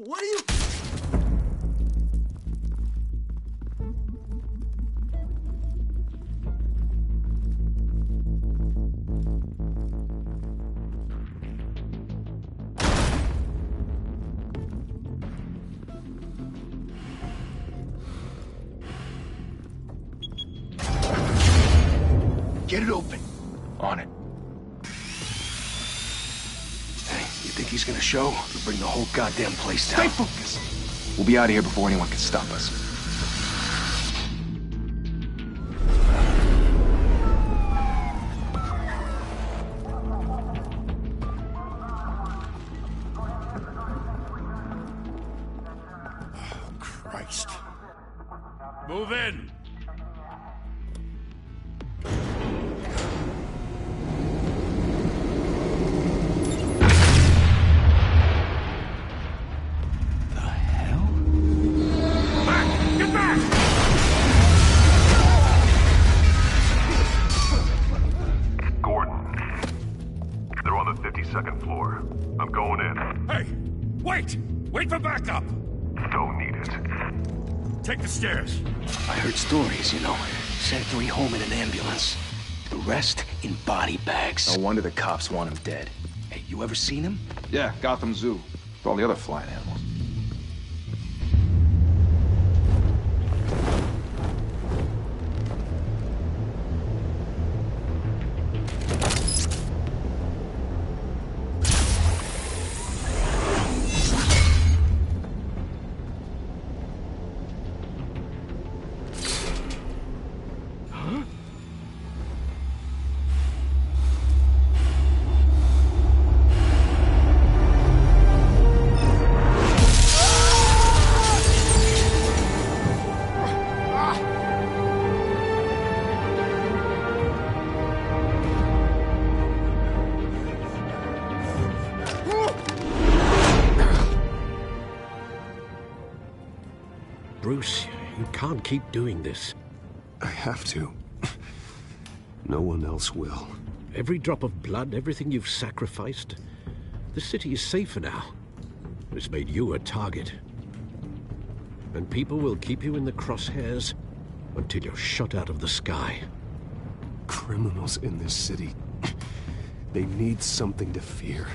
What are you... Get it open. On it. Hey, you think he's gonna show? He'll bring the whole goddamn place down. Stay focused. We'll be out of here before anyone can stop us. Oh, Christ. Move in! Second floor. I'm going in. Hey! Wait! Wait for backup! Don't need it. Take the stairs. I heard stories, you know. Sent 3 home in an ambulance. The rest in body bags. No wonder the cops want him dead. Hey, you ever seen him? Yeah, Gotham Zoo. With all the other flying animals. Bruce, you can't keep doing this. I have to. No one else will. Every drop of blood, everything you've sacrificed. The city is safer now. It's made you a target. And people will keep you in the crosshairs until you're shot out of the sky. Criminals in this city. They need something to fear.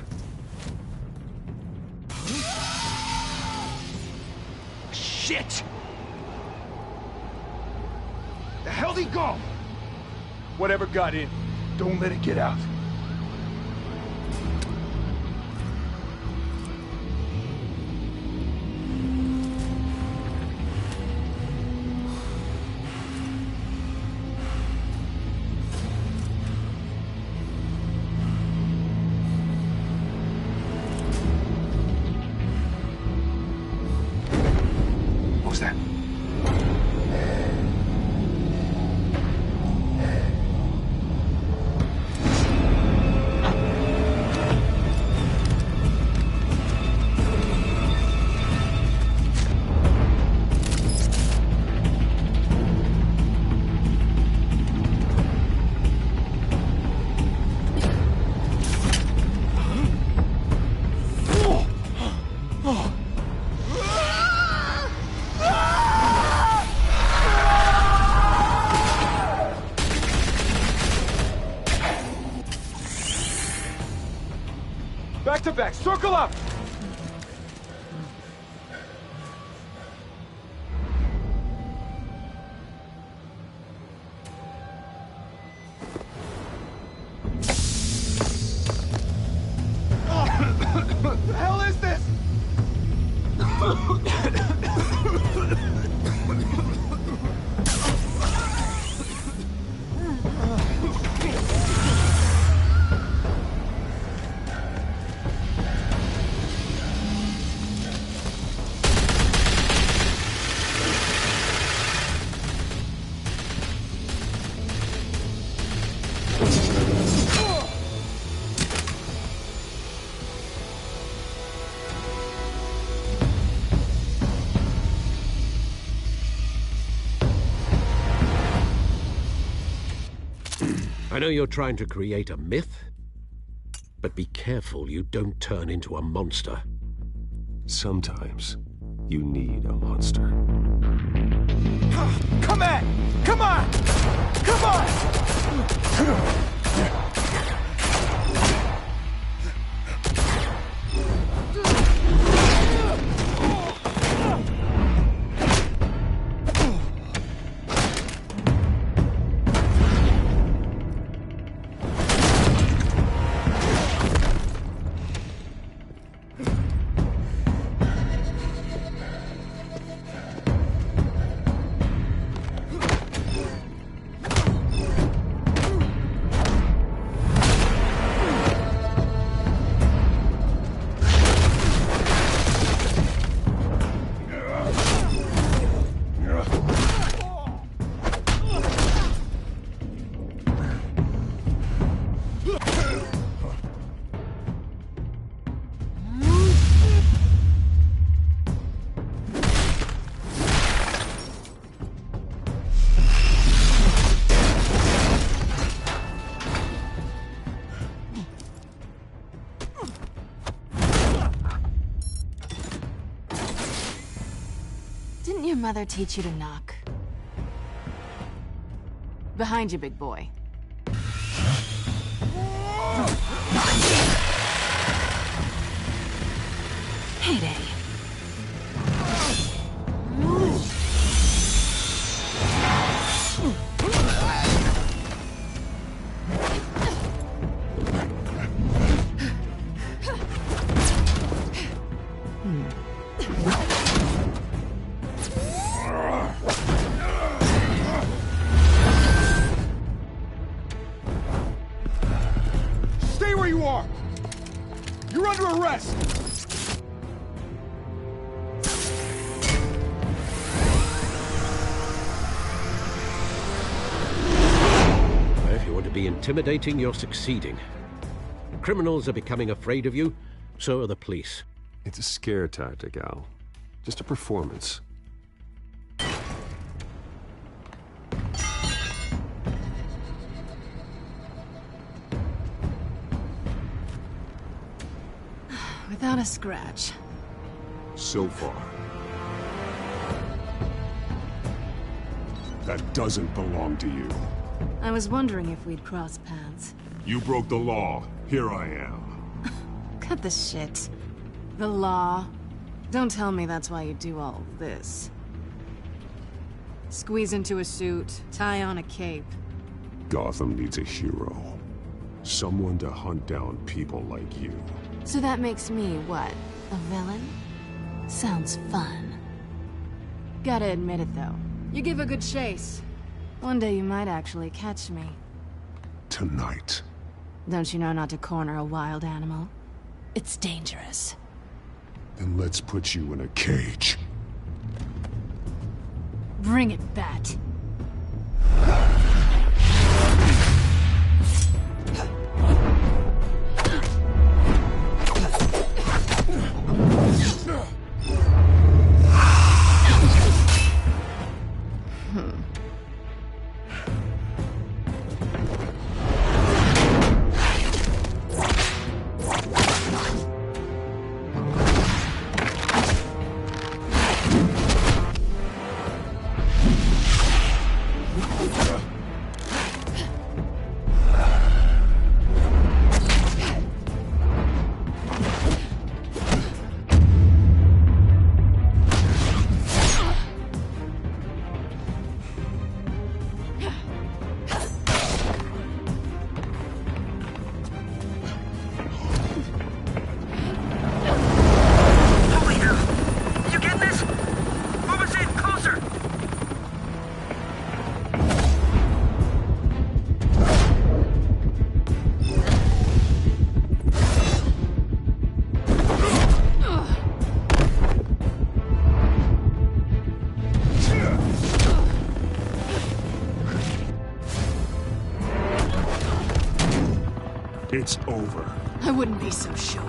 Shit! The hell'd he go? Whatever got in, don't let it get out. What was that? Back to back, circle up! What the hell is this? I know you're trying to create a myth, but be careful you don't turn into a monster. Sometimes you need a monster. Come on! Come on! Come on! Didn't your mother teach you to knock? Behind you, big boy. Heyday. Stay where you are! You're under arrest! If you want to be intimidating, you're succeeding. Criminals are becoming afraid of you, so are the police. It's a scare tactic, Al. Just a performance. Without a scratch. So far. That doesn't belong to you. I was wondering if we'd cross paths. You broke the law. Here I am. Cut the shit. The law. Don't tell me that's why you do all this. Squeeze into a suit, tie on a cape. Gotham needs a hero. Someone to hunt down people like you. So that makes me, what, a villain? Sounds fun. Gotta admit it, though. You give a good chase. One day you might actually catch me. Tonight. Don't you know not to corner a wild animal? It's dangerous. Then let's put you in a cage. Bring it, Bat. It's over. I wouldn't be so sure.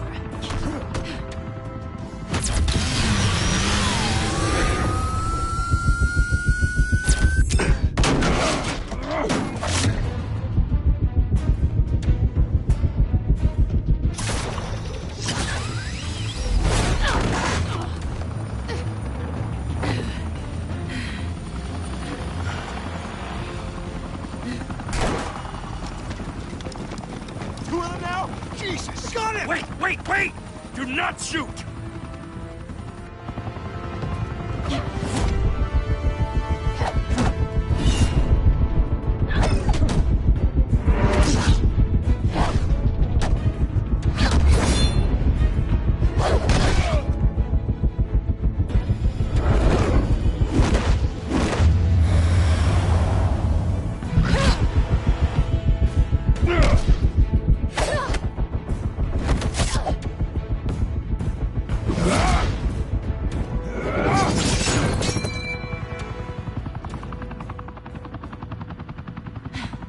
Wait, wait! Do not shoot!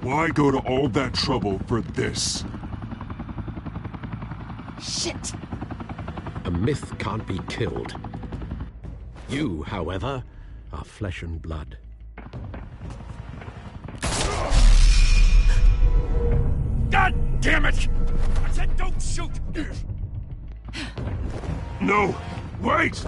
Why go to all that trouble for this? Shit! A myth can't be killed. You, however, are flesh and blood. God damn it! I said don't shoot! No! Wait!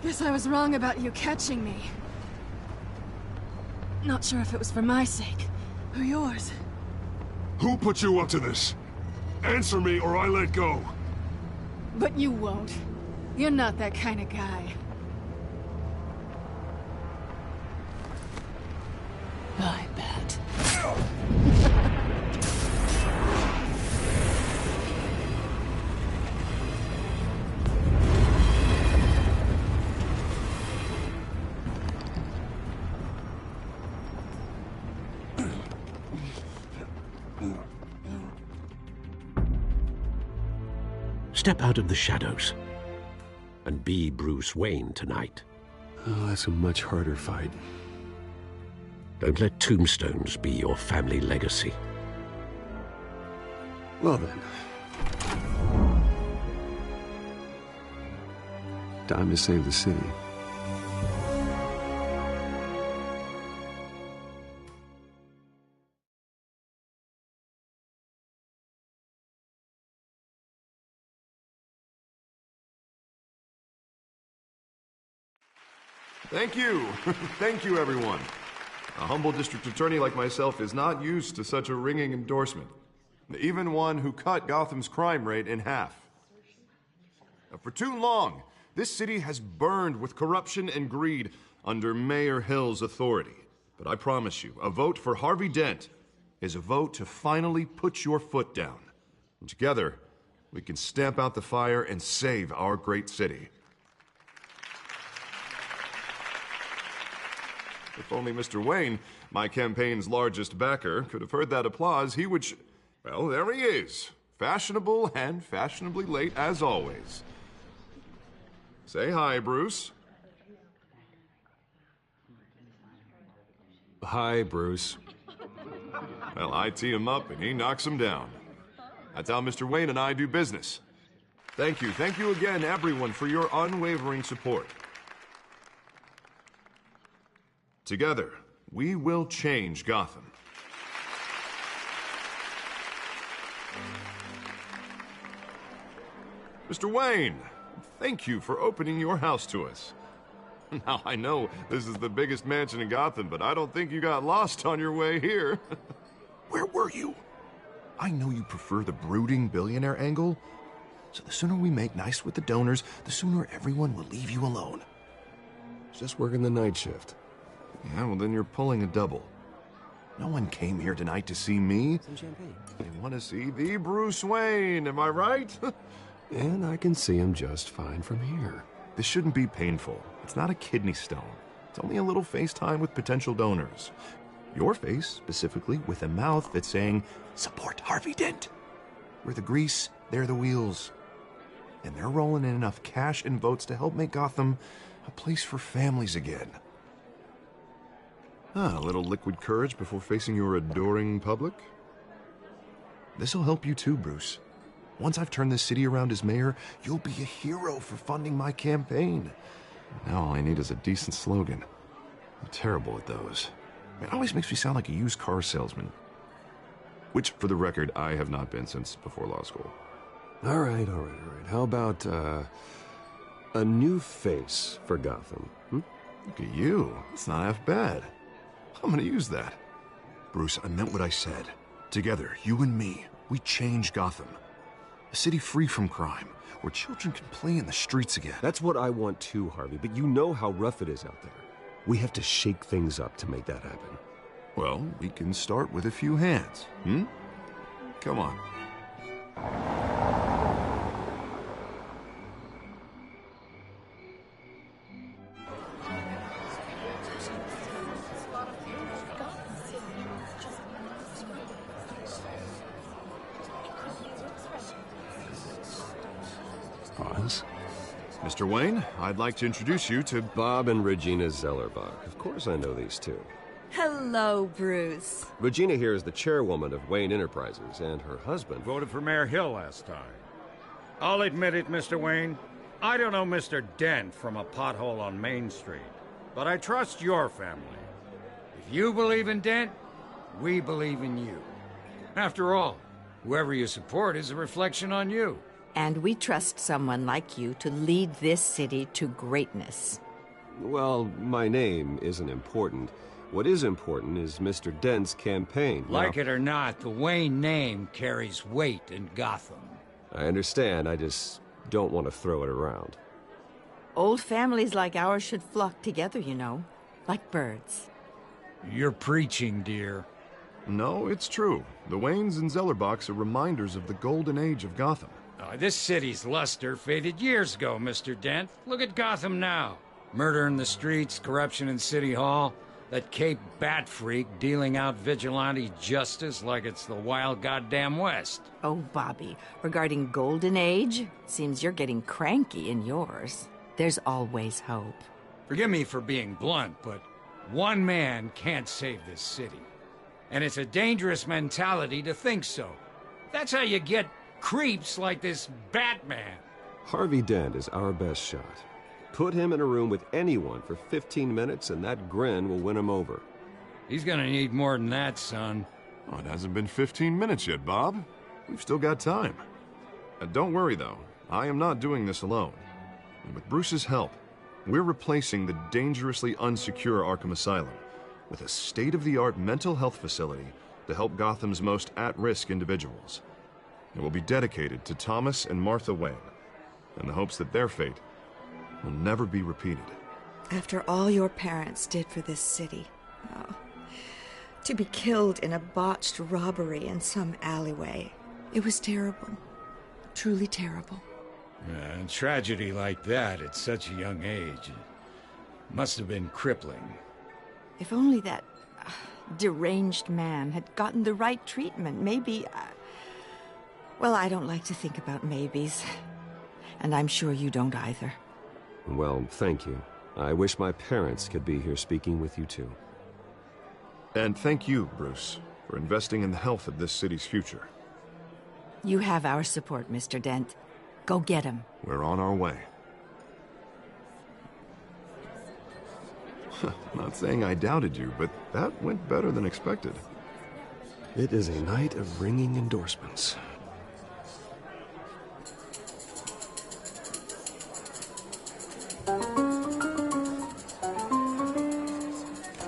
Guess I was wrong about you catching me. Not sure if it was for my sake, or yours. Who put you up to this? Answer me or I let go. But you won't. You're not that kind of guy. I bet. Step out of the shadows and be Bruce Wayne tonight. Oh, that's a much harder fight. Don't let tombstones be your family legacy. Well then. Time to save the city. Thank you. Thank you, everyone. A humble district attorney like myself is not used to such a ringing endorsement. Even one who cut Gotham's crime rate in half. For too long, this city has burned with corruption and greed under Mayor Hill's authority. But I promise you, a vote for Harvey Dent is a vote to finally put your foot down. And together, we can stamp out the fire and save our great city. If only Mr. Wayne, my campaign's largest backer, could have heard that applause, he would well, there he is. Fashionable and fashionably late as always. Say hi, Bruce. Hi, Bruce. Well, I tee him up and he knocks him down. That's how Mr. Wayne and I do business. Thank you again, everyone, for your unwavering support. Together, we will change Gotham. Mr. Wayne, thank you for opening your house to us. Now, I know this is the biggest mansion in Gotham, but I don't think you got lost on your way here. Where were you? I know you prefer the brooding billionaire angle, so the sooner we make nice with the donors, the sooner everyone will leave you alone. Just working the night shift. Yeah, well then you're pulling a double. No one came here tonight to see me. Some champagne. They want to see the Bruce Wayne, am I right? And I can see him just fine from here. This shouldn't be painful. It's not a kidney stone. It's only a little FaceTime with potential donors. Your face, specifically, with a mouth that's saying, support Harvey Dent. We're the grease, they're the wheels. And they're rolling in enough cash and votes to help make Gotham a place for families again. A little liquid courage before facing your adoring public. This'll help you too, Bruce. Once I've turned this city around as mayor, you'll be a hero for funding my campaign. Now all I need is a decent slogan. I'm terrible at those. It always makes me sound like a used car salesman. Which, for the record, I have not been since before law school. All right. How about, a new face for Gotham? Look at you. It's not half bad. I'm gonna use that. Bruce, I meant what I said. Together, you and me, we change Gotham. A city free from crime, where children can play in the streets again. That's what I want too, Harvey, but you know how rough it is out there. We have to shake things up to make that happen. Well, we can start with a few hands, Come on. Pause. Mr. Wayne, I'd like to introduce you to Bob and Regina Zellerbach. Of course I know these two. Hello, Bruce. Regina here is the chairwoman of Wayne Enterprises, and her husband... Voted for Mayor Hill last time. I'll admit it, Mr. Wayne. I don't know Mr. Dent from a pothole on Main Street, but I trust your family. If you believe in Dent, we believe in you. After all, whoever you support is a reflection on you. And we trust someone like you to lead this city to greatness. Well, my name isn't important. What is important is Mr. Dent's campaign. Like it or not, the Wayne name carries weight in Gotham. I understand, I just don't want to throw it around. Old families like ours should flock together, you know, like birds. You're preaching, dear. No, it's true. The Waynes and Zellerbachs are reminders of the golden age of Gotham. This city's luster faded years ago, Mr. Dent. Look at Gotham now. Murder in the streets, corruption in City Hall, that Cape Bat freak dealing out vigilante justice like it's the wild goddamn West. Oh, Bobby, regarding Golden Age, seems you're getting cranky in yours. There's always hope. Forgive me for being blunt, but one man can't save this city. And it's a dangerous mentality to think so. That's how you get creeps like this Batman. Harvey Dent is our best shot. Put him in a room with anyone for 15 minutes and that grin will win him over. He's gonna need more than that, son. Oh, it hasn't been 15 minutes yet, Bob. We've still got time. Don't worry, though. I am not doing this alone. And with Bruce's help, we're replacing the dangerously unsecure Arkham Asylum with a state-of-the-art mental health facility to help Gotham's most at-risk individuals. It will be dedicated to Thomas and Martha Wayne, in the hopes that their fate will never be repeated. After all your parents did for this city, to be killed in a botched robbery in some alleyway, it was terrible. Truly terrible. A tragedy like that at such a young age must have been crippling. If only that deranged man had gotten the right treatment, maybe... Well, I don't like to think about maybes. And I'm sure you don't either. Well, thank you. I wish my parents could be here speaking with you too. And thank you, Bruce, for investing in the health of this city's future. You have our support, Mr. Dent. Go get him. We're on our way. Not saying I doubted you, but that went better than expected. It is a night of ringing endorsements.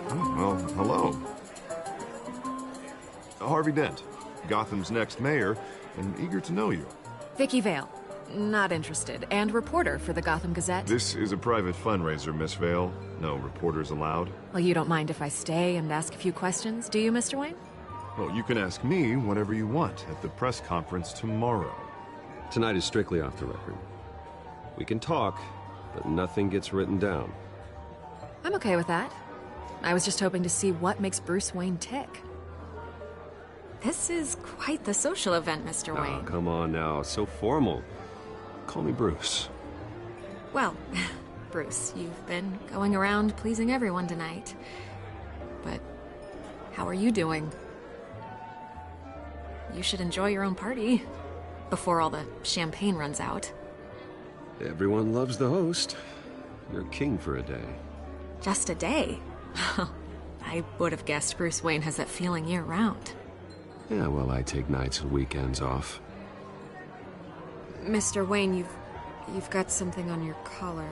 Well, hello. Harvey Dent, Gotham's next mayor, and eager to know you. Vicky Vale. Not interested. And reporter for the Gotham Gazette. This is a private fundraiser, Miss Vale. No reporters allowed. Well, you don't mind if I stay and ask a few questions, do you, Mr. Wayne? Well, you can ask me whatever you want at the press conference tomorrow. Tonight is strictly off the record. We can talk, but nothing gets written down. I'm okay with that. I was just hoping to see what makes Bruce Wayne tick. This is quite the social event, Mr. Wayne. Oh, come on now. So formal. Call me Bruce. Well, Bruce, you've been going around pleasing everyone tonight. But how are you doing? You should enjoy your own party before all the champagne runs out. Everyone loves the host. You're king for a day. Just a day? I would have guessed Bruce Wayne has that feeling year-round. Yeah, well, I take nights and weekends off. Mr. Wayne, you've got something on your collar.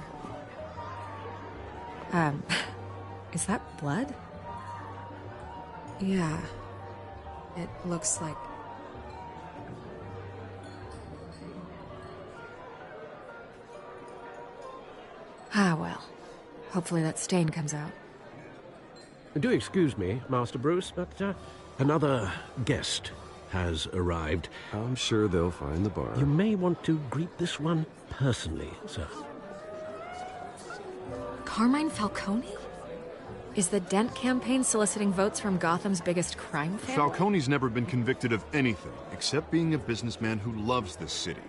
Is that blood? Yeah. It looks like... Ah, well. Hopefully that stain comes out. Do excuse me, Master Bruce, but another guest has arrived. I'm sure they'll find the bar. You may want to greet this one personally, sir. Carmine Falcone? Is the Dent campaign soliciting votes from Gotham's biggest crime family? Falcone's never been convicted of anything, except being a businessman who loves this city.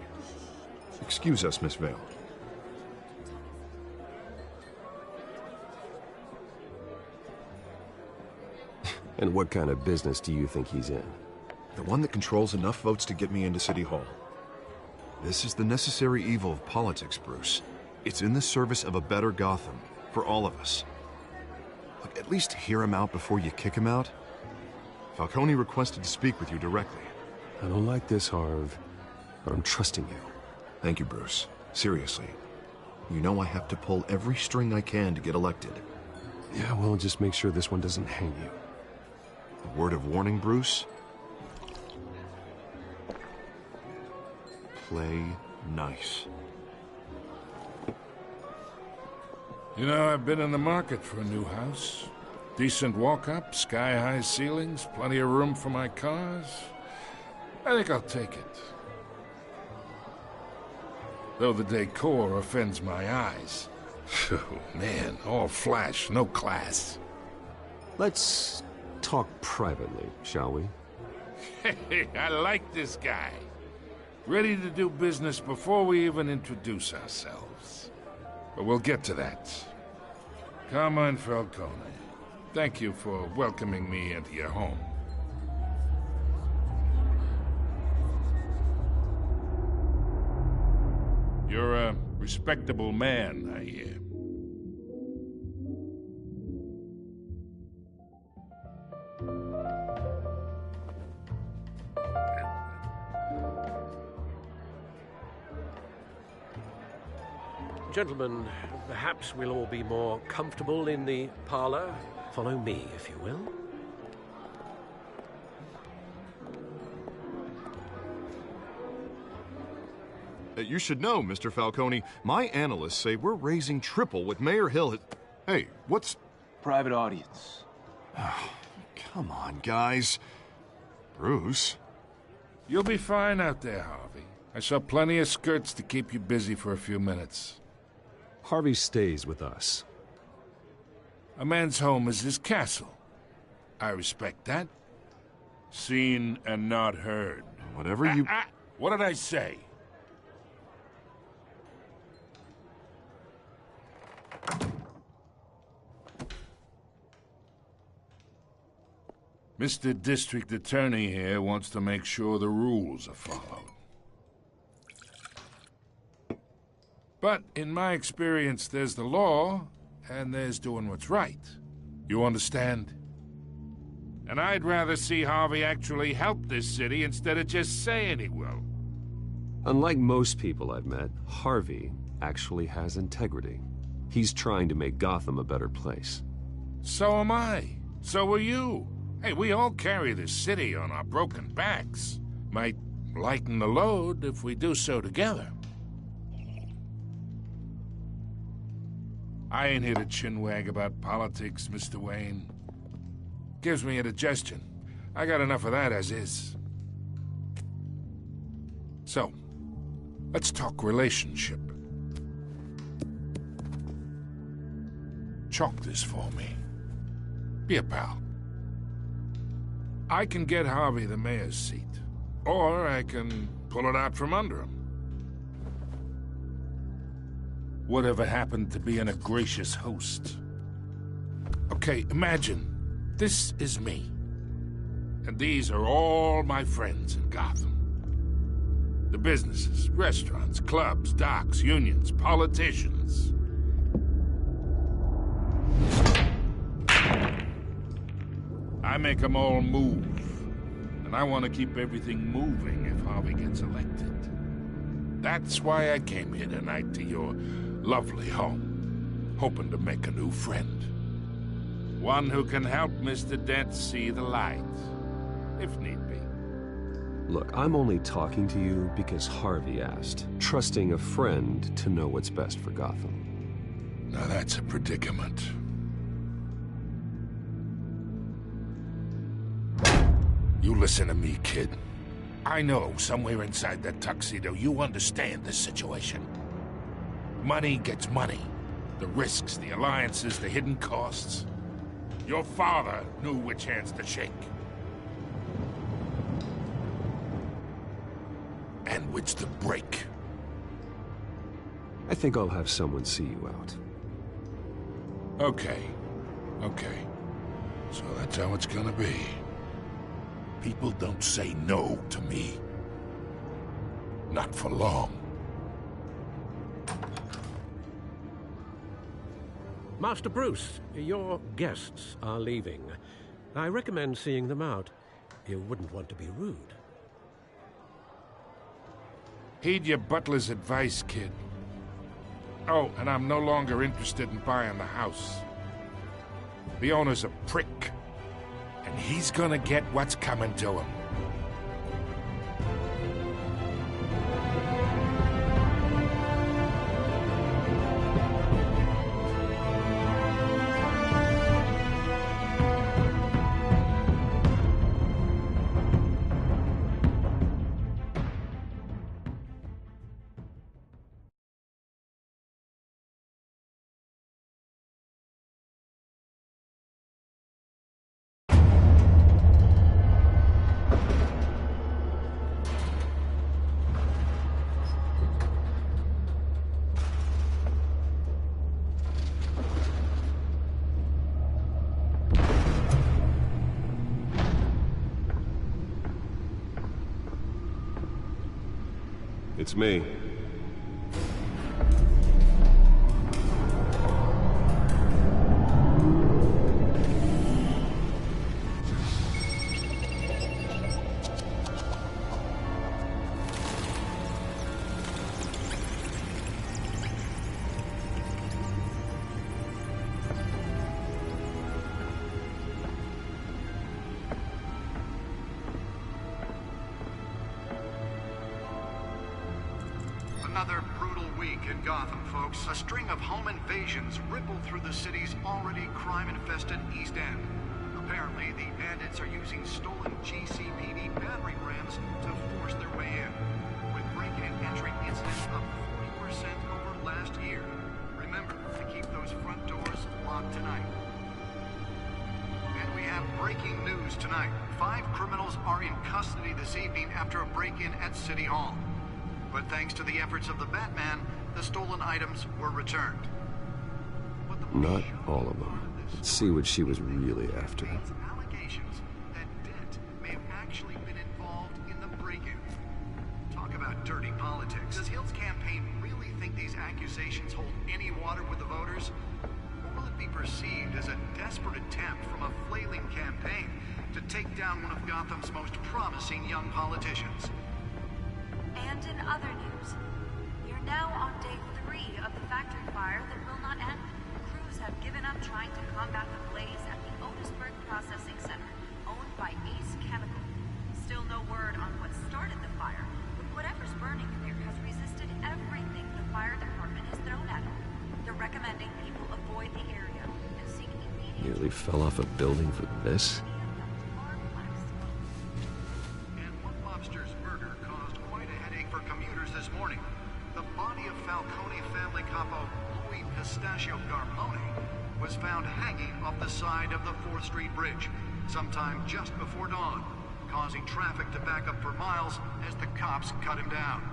Excuse us, Miss Vale. And what kind of business do you think he's in? The one that controls enough votes to get me into City Hall. This is the necessary evil of politics, Bruce. It's in the service of a better Gotham, for all of us. Look, at least hear him out before you kick him out. Falcone requested to speak with you directly. I don't like this, Harv, but I'm trusting you. Thank you, Bruce. Seriously. You know I have to pull every string I can to get elected. Yeah, well, just make sure this one doesn't hang you. A word of warning, Bruce? Play nice. You know, I've been in the market for a new house. Decent walk-up, sky-high ceilings, plenty of room for my cars. I think I'll take it. Though the decor offends my eyes. Oh, man, all flash, no class. Let's talk privately, shall we? Hey, I like this guy. Ready to do business before we even introduce ourselves. But we'll get to that. Carmine Falcone, thank you for welcoming me into your home. You're a respectable man, I hear. Gentlemen, perhaps we'll all be more comfortable in the parlor. Follow me, if you will. You should know, Mr. Falcone, my analysts say we're raising triple what Mayor Hill. Hey, what's... Private audience. Oh, come on, guys. Bruce? You'll be fine out there, Harvey. I saw plenty of skirts to keep you busy for a few minutes. Harvey stays with us. A man's home is his castle. I respect that. Seen and not heard. Whatever you... What did I say? Mr. District Attorney here wants to make sure the rules are followed. But in my experience, there's the law, and there's doing what's right. You understand? And I'd rather see Harvey actually help this city instead of just saying he will. Unlike most people I've met, Harvey actually has integrity. He's trying to make Gotham a better place. So am I. So are you. Hey, we all carry this city on our broken backs. Might lighten the load if we do so together. I ain't here to chinwag about politics, Mr. Wayne. Gives me indigestion. I got enough of that as is. So, let's talk relationship. Chalk this for me. Be a pal. I can get Harvey the mayor's seat, or I can pull it out from under him. Whatever happened to being a gracious host? Okay, imagine this is me, and these are all my friends in Gotham. The businesses, restaurants, clubs, docks, unions, politicians. I make them all move, and I want to keep everything moving if Harvey gets elected. That's why I came here tonight to your lovely home, hoping to make a new friend. One who can help Mr. Dent see the light, if need be. Look, I'm only talking to you because Harvey asked, trusting a friend to know what's best for Gotham. Now that's a predicament. You listen to me, kid. I know somewhere inside that tuxedo you understand this situation. Money gets money. The risks, the alliances, the hidden costs. Your father knew which hands to shake. And which to break. I think I'll have someone see you out. Okay. So that's how it's gonna be. People don't say no to me. Not for long. Master Bruce, your guests are leaving. I recommend seeing them out. You wouldn't want to be rude. Heed your butler's advice, kid. Oh, and I'm no longer interested in buying the house. The owner's a prick, and he's gonna get what's coming to him. It's me. Another brutal week in Gotham, folks. A string of home invasions ripple through the city's already crime-infested East End. Apparently, the bandits are using stolen GCPD battering rams to force their way in, with break-in and entry incidents up 40% over last year. Remember to keep those front doors locked tonight. And we have breaking news tonight. 5 criminals are in custody this evening after a break-in at City Hall. But thanks to the efforts of the Batman, the stolen items were returned. Not all of them. Let's see what she was really after. Allegations that Dent may have actually been involved in the break-in. Talk about dirty politics. Does Hill's campaign really think these accusations hold any water with the voters? Or will it be perceived as a desperate attempt from a flailing campaign to take down one of Gotham's most promising young politicians? And in other news, we're now on day 3 of the factory fire that will not end. Crews have given up trying to combat the blaze at the Otisburg Processing Center, owned by Ace Chemical. Still no word on what started the fire, but whatever's burning here has resisted everything the fire department has thrown at it. They're recommending people really fell off a building for this? And one lobster's murder caused quite a headache for commuters this morning. The body of Falcone family capo Louis Pistachio Garmone was found hanging off the side of the 4th Street Bridge sometime just before dawn, causing traffic to back up for miles as the cops cut him down.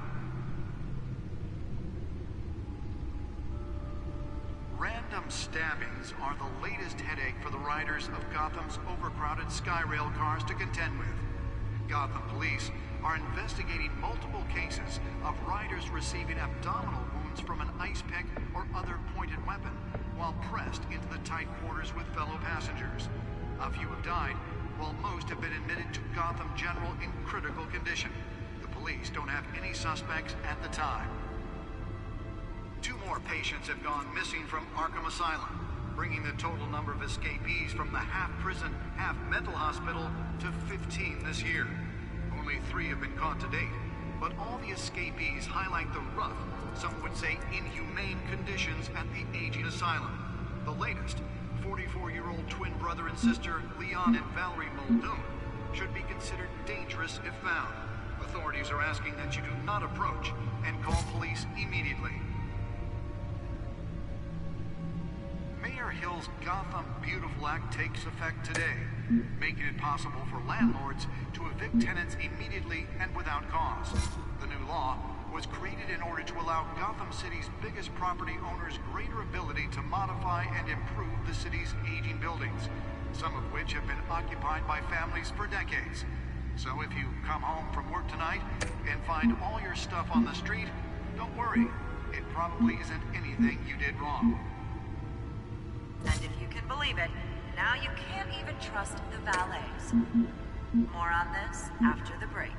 Random stabbings are the latest headache for the riders of Gotham's overcrowded Skyrail cars to contend with. Gotham police are investigating multiple cases of riders receiving abdominal wounds from an ice pick or other pointed weapon while pressed into the tight quarters with fellow passengers. A few have died, while most have been admitted to Gotham General in critical condition. The police don't have any suspects at the time. 2 more patients have gone missing from Arkham Asylum, bringing the total number of escapees from the half-prison, half-mental hospital to 15 this year. Only 3 have been caught to date, but all the escapees highlight the rough, some would say inhumane conditions at the aging asylum. The latest, 44-year-old twin brother and sister Leon and Valerie Muldoon, should be considered dangerous if found. Authorities are asking that you do not approach and call police immediately. Mayor Hill's Gotham Beautiful Act takes effect today, making it possible for landlords to evict tenants immediately and without cause. The new law was created in order to allow Gotham City's biggest property owners greater ability to modify and improve the city's aging buildings, some of which have been occupied by families for decades. So if you come home from work tonight and find all your stuff on the street, don't worry. It probably isn't anything you did wrong. And if you can believe it, now you can't even trust the valets. More on this after the break.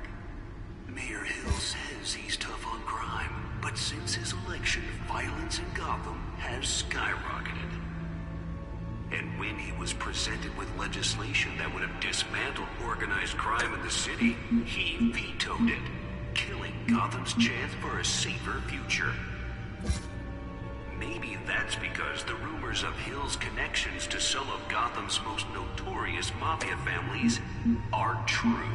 Mayor Hill says he's tough on crime, but since his election, violence in Gotham has skyrocketed. And when he was presented with legislation that would have dismantled organized crime in the city, he vetoed it, killing Gotham's chance for a safer future. Maybe that's because the rumors of Hill's connections to some of Gotham's most notorious mafia families are true.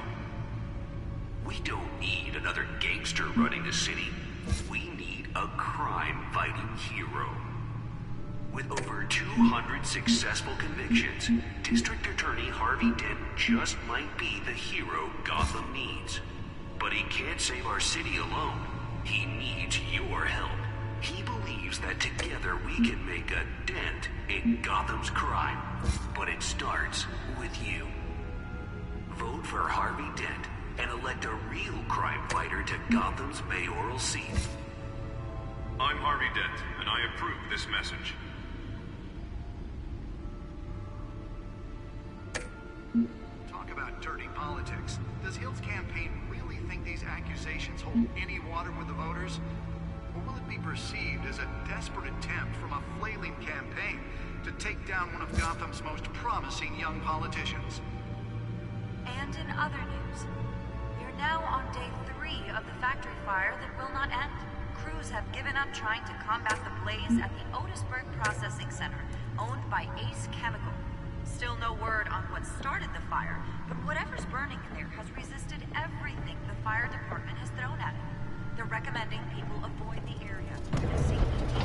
We don't need another gangster running the city. We need a crime-fighting hero. With over 200 successful convictions, District Attorney Harvey Dent just might be the hero Gotham needs. But he can't save our city alone. He needs your help. He believes that together we can make a dent in Gotham's crime. But it starts with you. Vote for Harvey Dent and elect a real crime fighter to Gotham's mayoral seat. I'm Harvey Dent, and I approve this message. Talk about dirty politics. Does Hill's campaign really think these accusations hold any water with the voters? Or will it be perceived as a desperate attempt from a flailing campaign to take down one of Gotham's most promising young politicians? And in other news, we're now on day 3 of the factory fire that will not end. Crews have given up trying to combat the blaze at the Otisburg Processing Center, owned by Ace Chemical. Still no word on what started the fire, but whatever's burning in there has resisted everything the fire department has thrown at it. They're recommending people avoid the area. They say ETH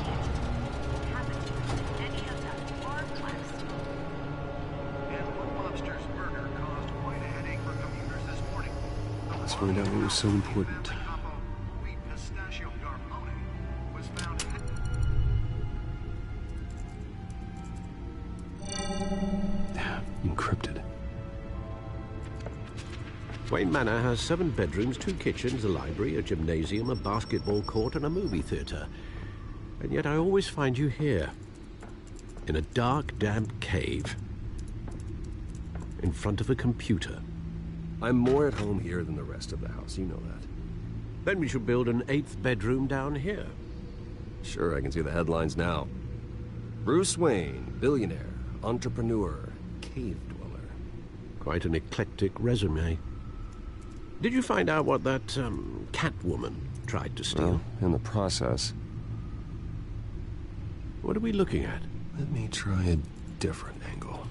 haven't used any of that or blast. And one lobster's murder caused quite a headache for commuters this morning. Let's find out what was so important. Louis Pistachio Garmone was found Encrypted. Wayne Manor has 7 bedrooms, 2 kitchens, a library, a gymnasium, a basketball court, and a movie theater. And yet I always find you here, in a dark, damp cave, in front of a computer. I'm more at home here than the rest of the house, you know that. Then we should build an 8th bedroom down here. Sure, I can see the headlines now. Bruce Wayne, billionaire, entrepreneur, cave dweller. Quite an eclectic resume. Did you find out what that, Catwoman tried to steal? Well, in the process. What are we looking at? Let me try a different angle.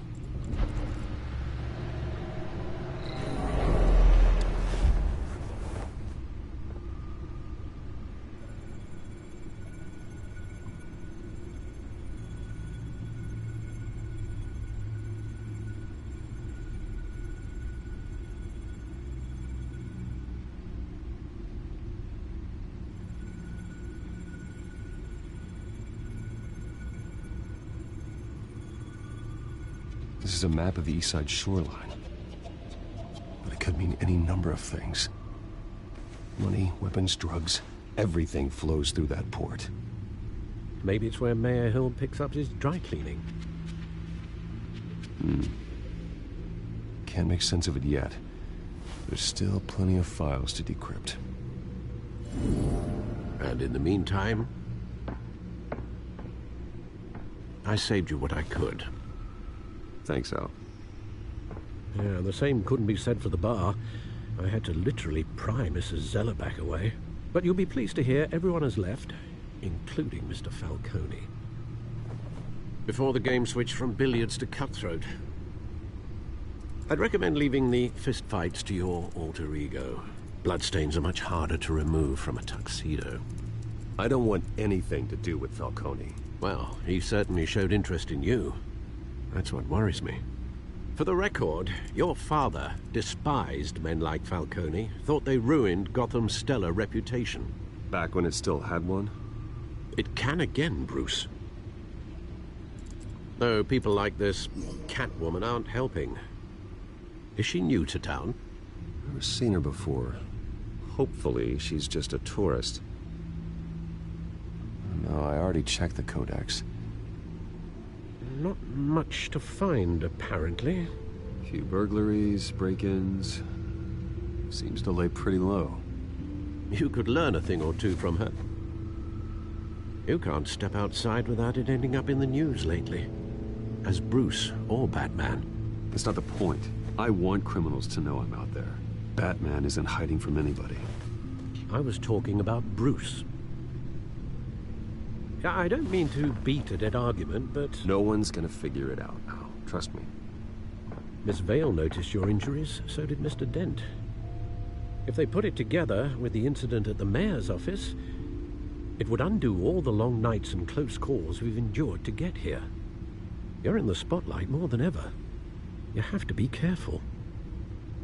is a map of the east side shoreline. But it could mean any number of things. Money, weapons, drugs, everything flows through that port. Maybe it's where Mayor Hill picks up his dry cleaning. Can't make sense of it yet. There's still plenty of files to decrypt. And in the meantime, I saved you what I could. Thanks, Al. Yeah, the same couldn't be said for the bar. I had to literally pry Mrs. Zellerback away. But you'll be pleased to hear everyone has left, including Mr. Falcone. Before the game switched from billiards to cutthroat. I'd recommend leaving the fistfights to your alter ego. Bloodstains are much harder to remove from a tuxedo. I don't want anything to do with Falcone. Well, he certainly showed interest in you. That's what worries me. For the record, your father despised men like Falcone, thought they ruined Gotham's stellar reputation. Back when it still had one? It can again, Bruce. Though people like this Catwoman aren't helping. Is she new to town? I've never seen her before. Hopefully, she's just a tourist. No, I already checked the codex. Not much to find, apparently. A few burglaries, break-ins. Seems to lay pretty low. You could learn a thing or two from her. You can't step outside without it ending up in the news lately. As Bruce or Batman. That's not the point. I want criminals to know I'm out there. Batman isn't hiding from anybody. I was talking about Bruce. I don't mean to beat a dead argument, but... No one's gonna figure it out now. Trust me. Miss Vale noticed your injuries, so did Mr. Dent. If they put it together with the incident at the mayor's office, it would undo all the long nights and close calls we've endured to get here. You're in the spotlight more than ever. You have to be careful.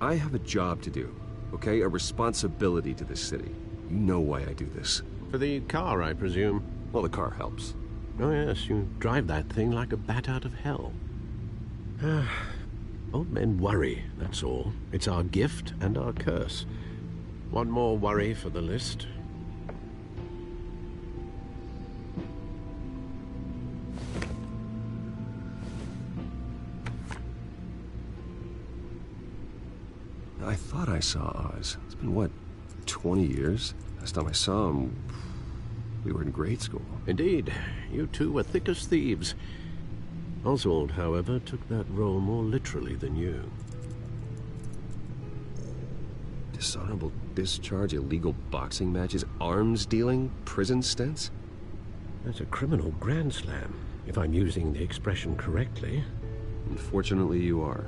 I have a job to do, okay? A responsibility to this city. You know why I do this. For the car, I presume. Well, the car helps. Oh yes, you drive that thing like a bat out of hell. Old men worry, that's all. It's our gift and our curse. One more worry for the list. I thought I saw Oz. It's been, what, 20 years? Last time I saw him, we were in grade school. Indeed. You two were thick as thieves. Oswald, however, took that role more literally than you. Dishonorable discharge, illegal boxing matches, arms dealing, prison stints? That's a criminal grand slam, if I'm using the expression correctly. Unfortunately, you are.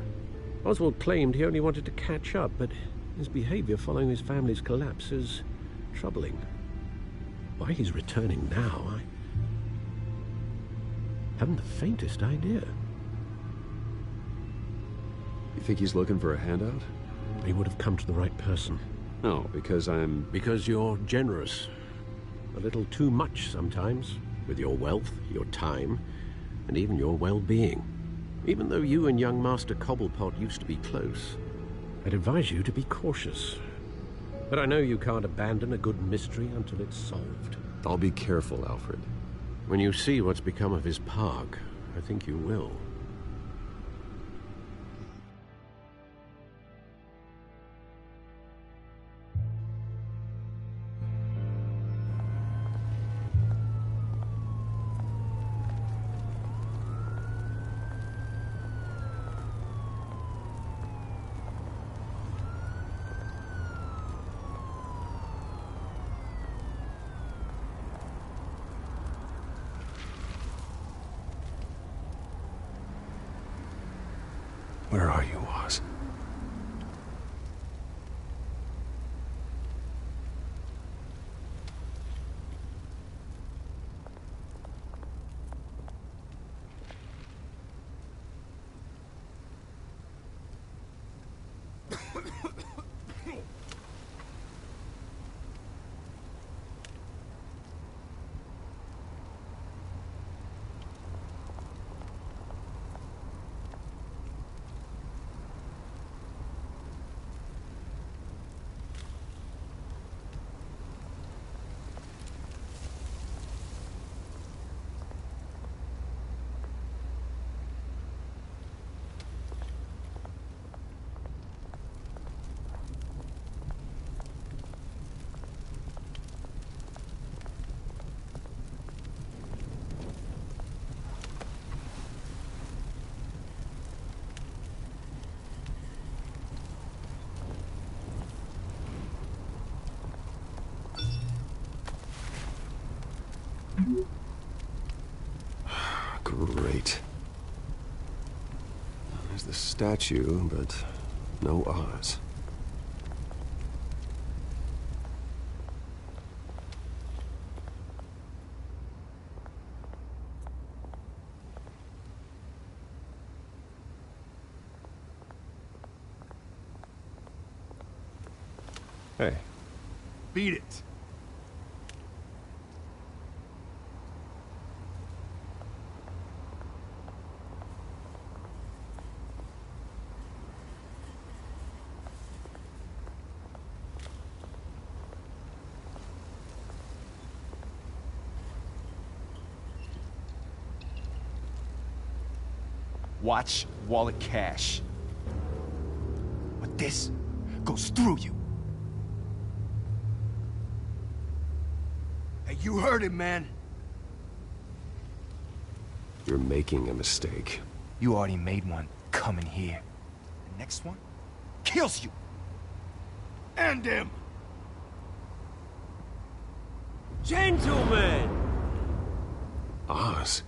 Oswald claimed he only wanted to catch up, but his behavior following his family's collapse is troubling. Why he's returning now, I haven't the faintest idea. You think he's looking for a handout? He would have come to the right person. No, because I'm... Because you're generous. A little too much sometimes, with your wealth, your time, and even your well-being. Even though you and young Master Cobblepot used to be close, I'd advise you to be cautious. But I know you can't abandon a good mystery until it's solved. I'll be careful, Alfred. When you see what's become of his park, I think you will. Where are you, Oz? statue, but no Oz. Hey. Beat it. Watch wallet cash. But this goes through you. Hey, you heard him, man. You're making a mistake. You already made one coming here. The next one kills you. And him. Gentlemen! Oz?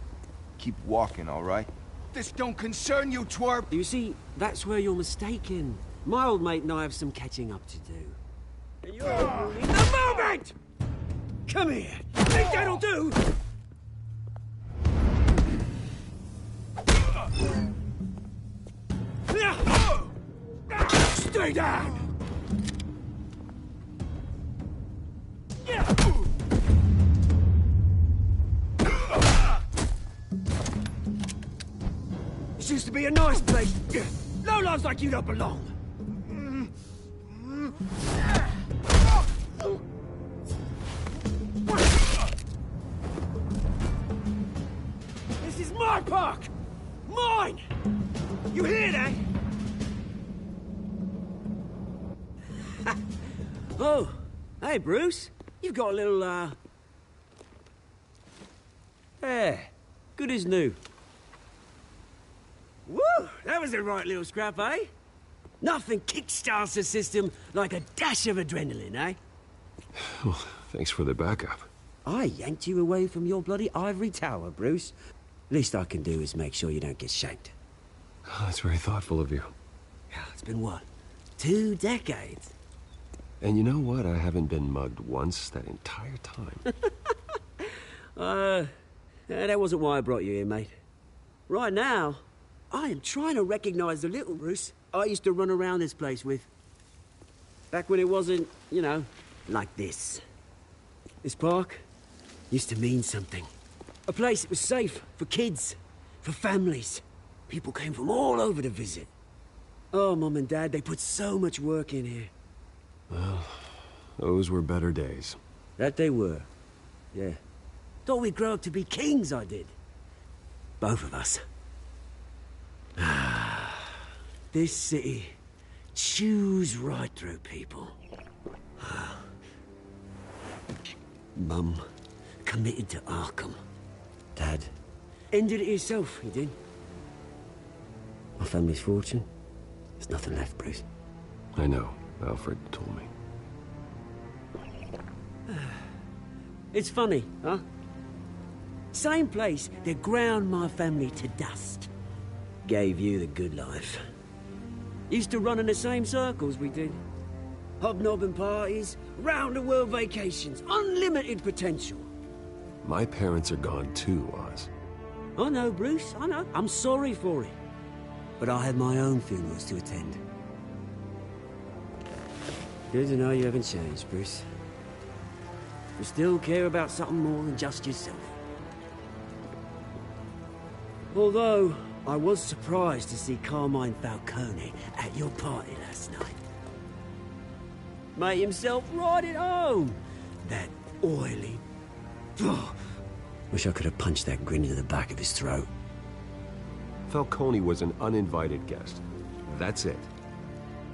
Keep walking, all right? This don't concern you, twerp! You see, that's where you're mistaken. My old mate and I have some catching up to do. And you're ruining the moment! Come here! Think that'll do? Stay down! This used to be a nice place. No lives like you don't belong. This is my park! Mine! You hear that? Oh, hey, Bruce. You've got a little, Yeah, good as new. Woo! That was a right little scrap, eh? Nothing kickstarts the system like a dash of adrenaline, eh? Well, thanks for the backup. I yanked you away from your bloody ivory tower, Bruce. Least I can do is make sure you don't get shanked. Oh, that's very thoughtful of you. Yeah, it's been what? 2 decades? And you know what? I haven't been mugged once that entire time. That wasn't why I brought you here, mate. Right now, I am trying to recognize the little Bruce I used to run around this place with. Back when it wasn't, you know, like this. This park used to mean something. A place that was safe for kids, for families. People came from all over to visit. Oh, Mum and Dad, they put so much work in here. Well, those were better days. That they were. Yeah. Thought we'd grow up to be kings, I did. Both of us. This city chews right through people. Mum committed to Arkham. Dad ended it himself, he did. My family's fortune, there's nothing left, Bruce. I know. Alfred told me. It's funny, huh? Same place that ground my family to dust. Gave you the good life. Used to run in the same circles we did. Hobnobbing parties, round-the-world vacations, unlimited potential. My parents are gone too, Oz. I know, Bruce, I know. I'm sorry for it. But I had my own funerals to attend. Good to know you haven't changed, Bruce. You still care about something more than just yourself. Although, I was surprised to see Carmine Falcone at your party last night. Made himself right at home. That oily... Oh, wish I could have punched that grin into the back of his throat. Falcone was an uninvited guest. That's it.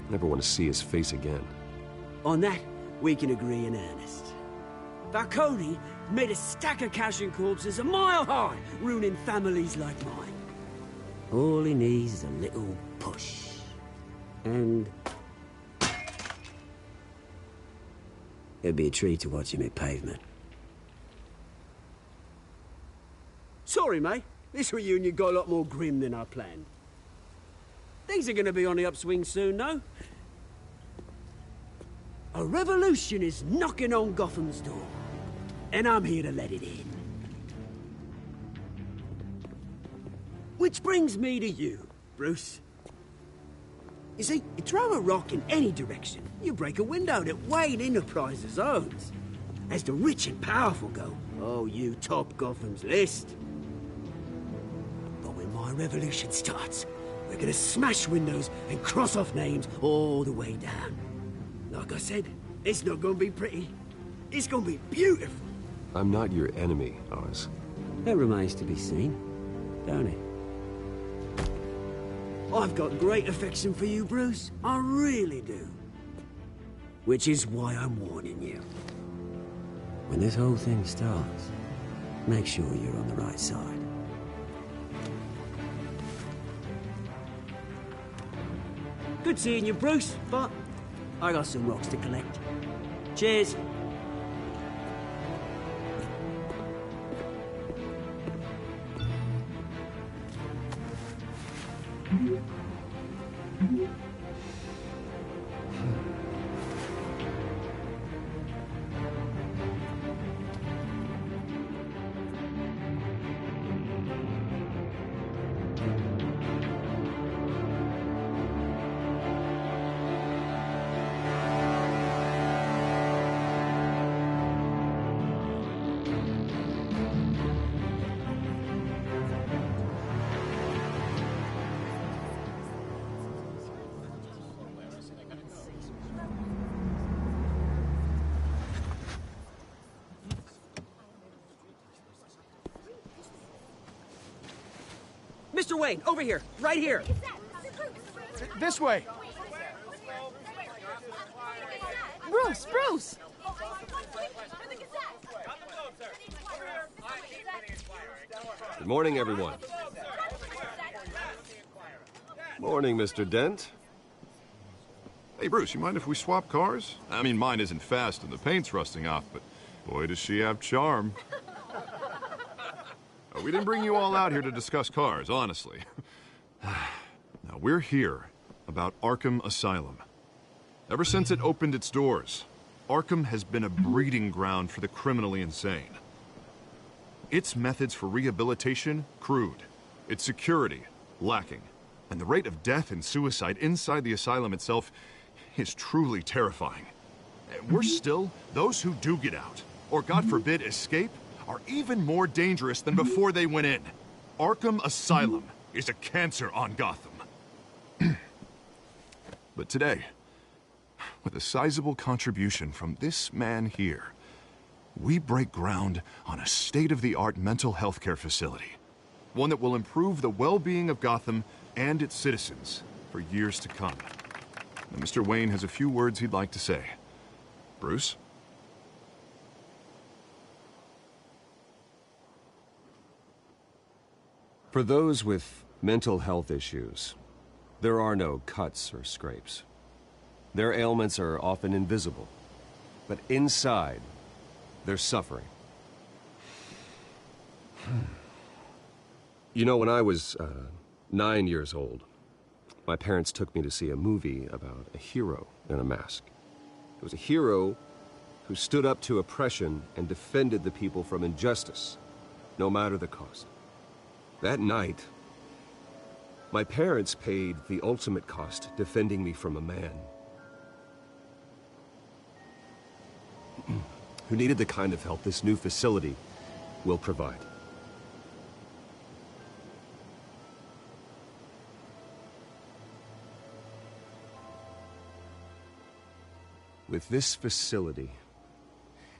Never want to see his face again. On that, we can agree in earnest. Falcone made a stack of cash and corpses a mile high, ruining families like mine. All he needs is a little push. And... it'd be a treat to watch him hit pavement. Sorry, mate. This reunion got a lot more grim than I planned. Things are gonna be on the upswing soon, no? A revolution is knocking on Gotham's door, and I'm here to let it in. Which brings me to you, Bruce. You see, you throw a rock in any direction, you break a window that Wayne Enterprises owns. As the rich and powerful go, oh, you top Gotham's list. But when my revolution starts, we're gonna smash windows and cross off names all the way down. Like I said, it's not gonna be pretty. It's gonna be beautiful. I'm not your enemy, Oz. That remains to be seen, don't it? I've got great affection for you, Bruce. I really do. Which is why I'm warning you. When this whole thing starts, make sure you're on the right side. Good seeing you, Bruce, but I got some rocks to collect. Cheers. Mr. Wayne, over here, right here. This way. Bruce, Bruce! Good morning, everyone. Morning, Mr. Dent. Hey, Bruce, you mind if we swap cars? I mean, mine isn't fast and the paint's rusting off, but boy, does she have charm. We didn't bring you all out here to discuss cars, honestly. Now, we're here about Arkham Asylum. Ever since it opened its doors, Arkham has been a breeding ground for the criminally insane. Its methods for rehabilitation, crude. Its security, lacking. And the rate of death and suicide inside the asylum itself is truly terrifying. Worse still, those who do get out, or God forbid, escape, are even more dangerous than before they went in. Arkham Asylum is a cancer on Gotham. But today, with a sizable contribution from this man here, we break ground on a state-of-the-art mental health care facility. One that will improve the well-being of Gotham and its citizens for years to come. Now, Mr. Wayne has a few words he'd like to say. Bruce? For those with mental health issues, there are no cuts or scrapes. Their ailments are often invisible, but inside, they're suffering. You know, when I was 9 years old, my parents took me to see a movie about a hero in a mask. It was a hero who stood up to oppression and defended the people from injustice, no matter the cost. That night, my parents paid the ultimate cost defending me from a man who needed the kind of help this new facility will provide. With this facility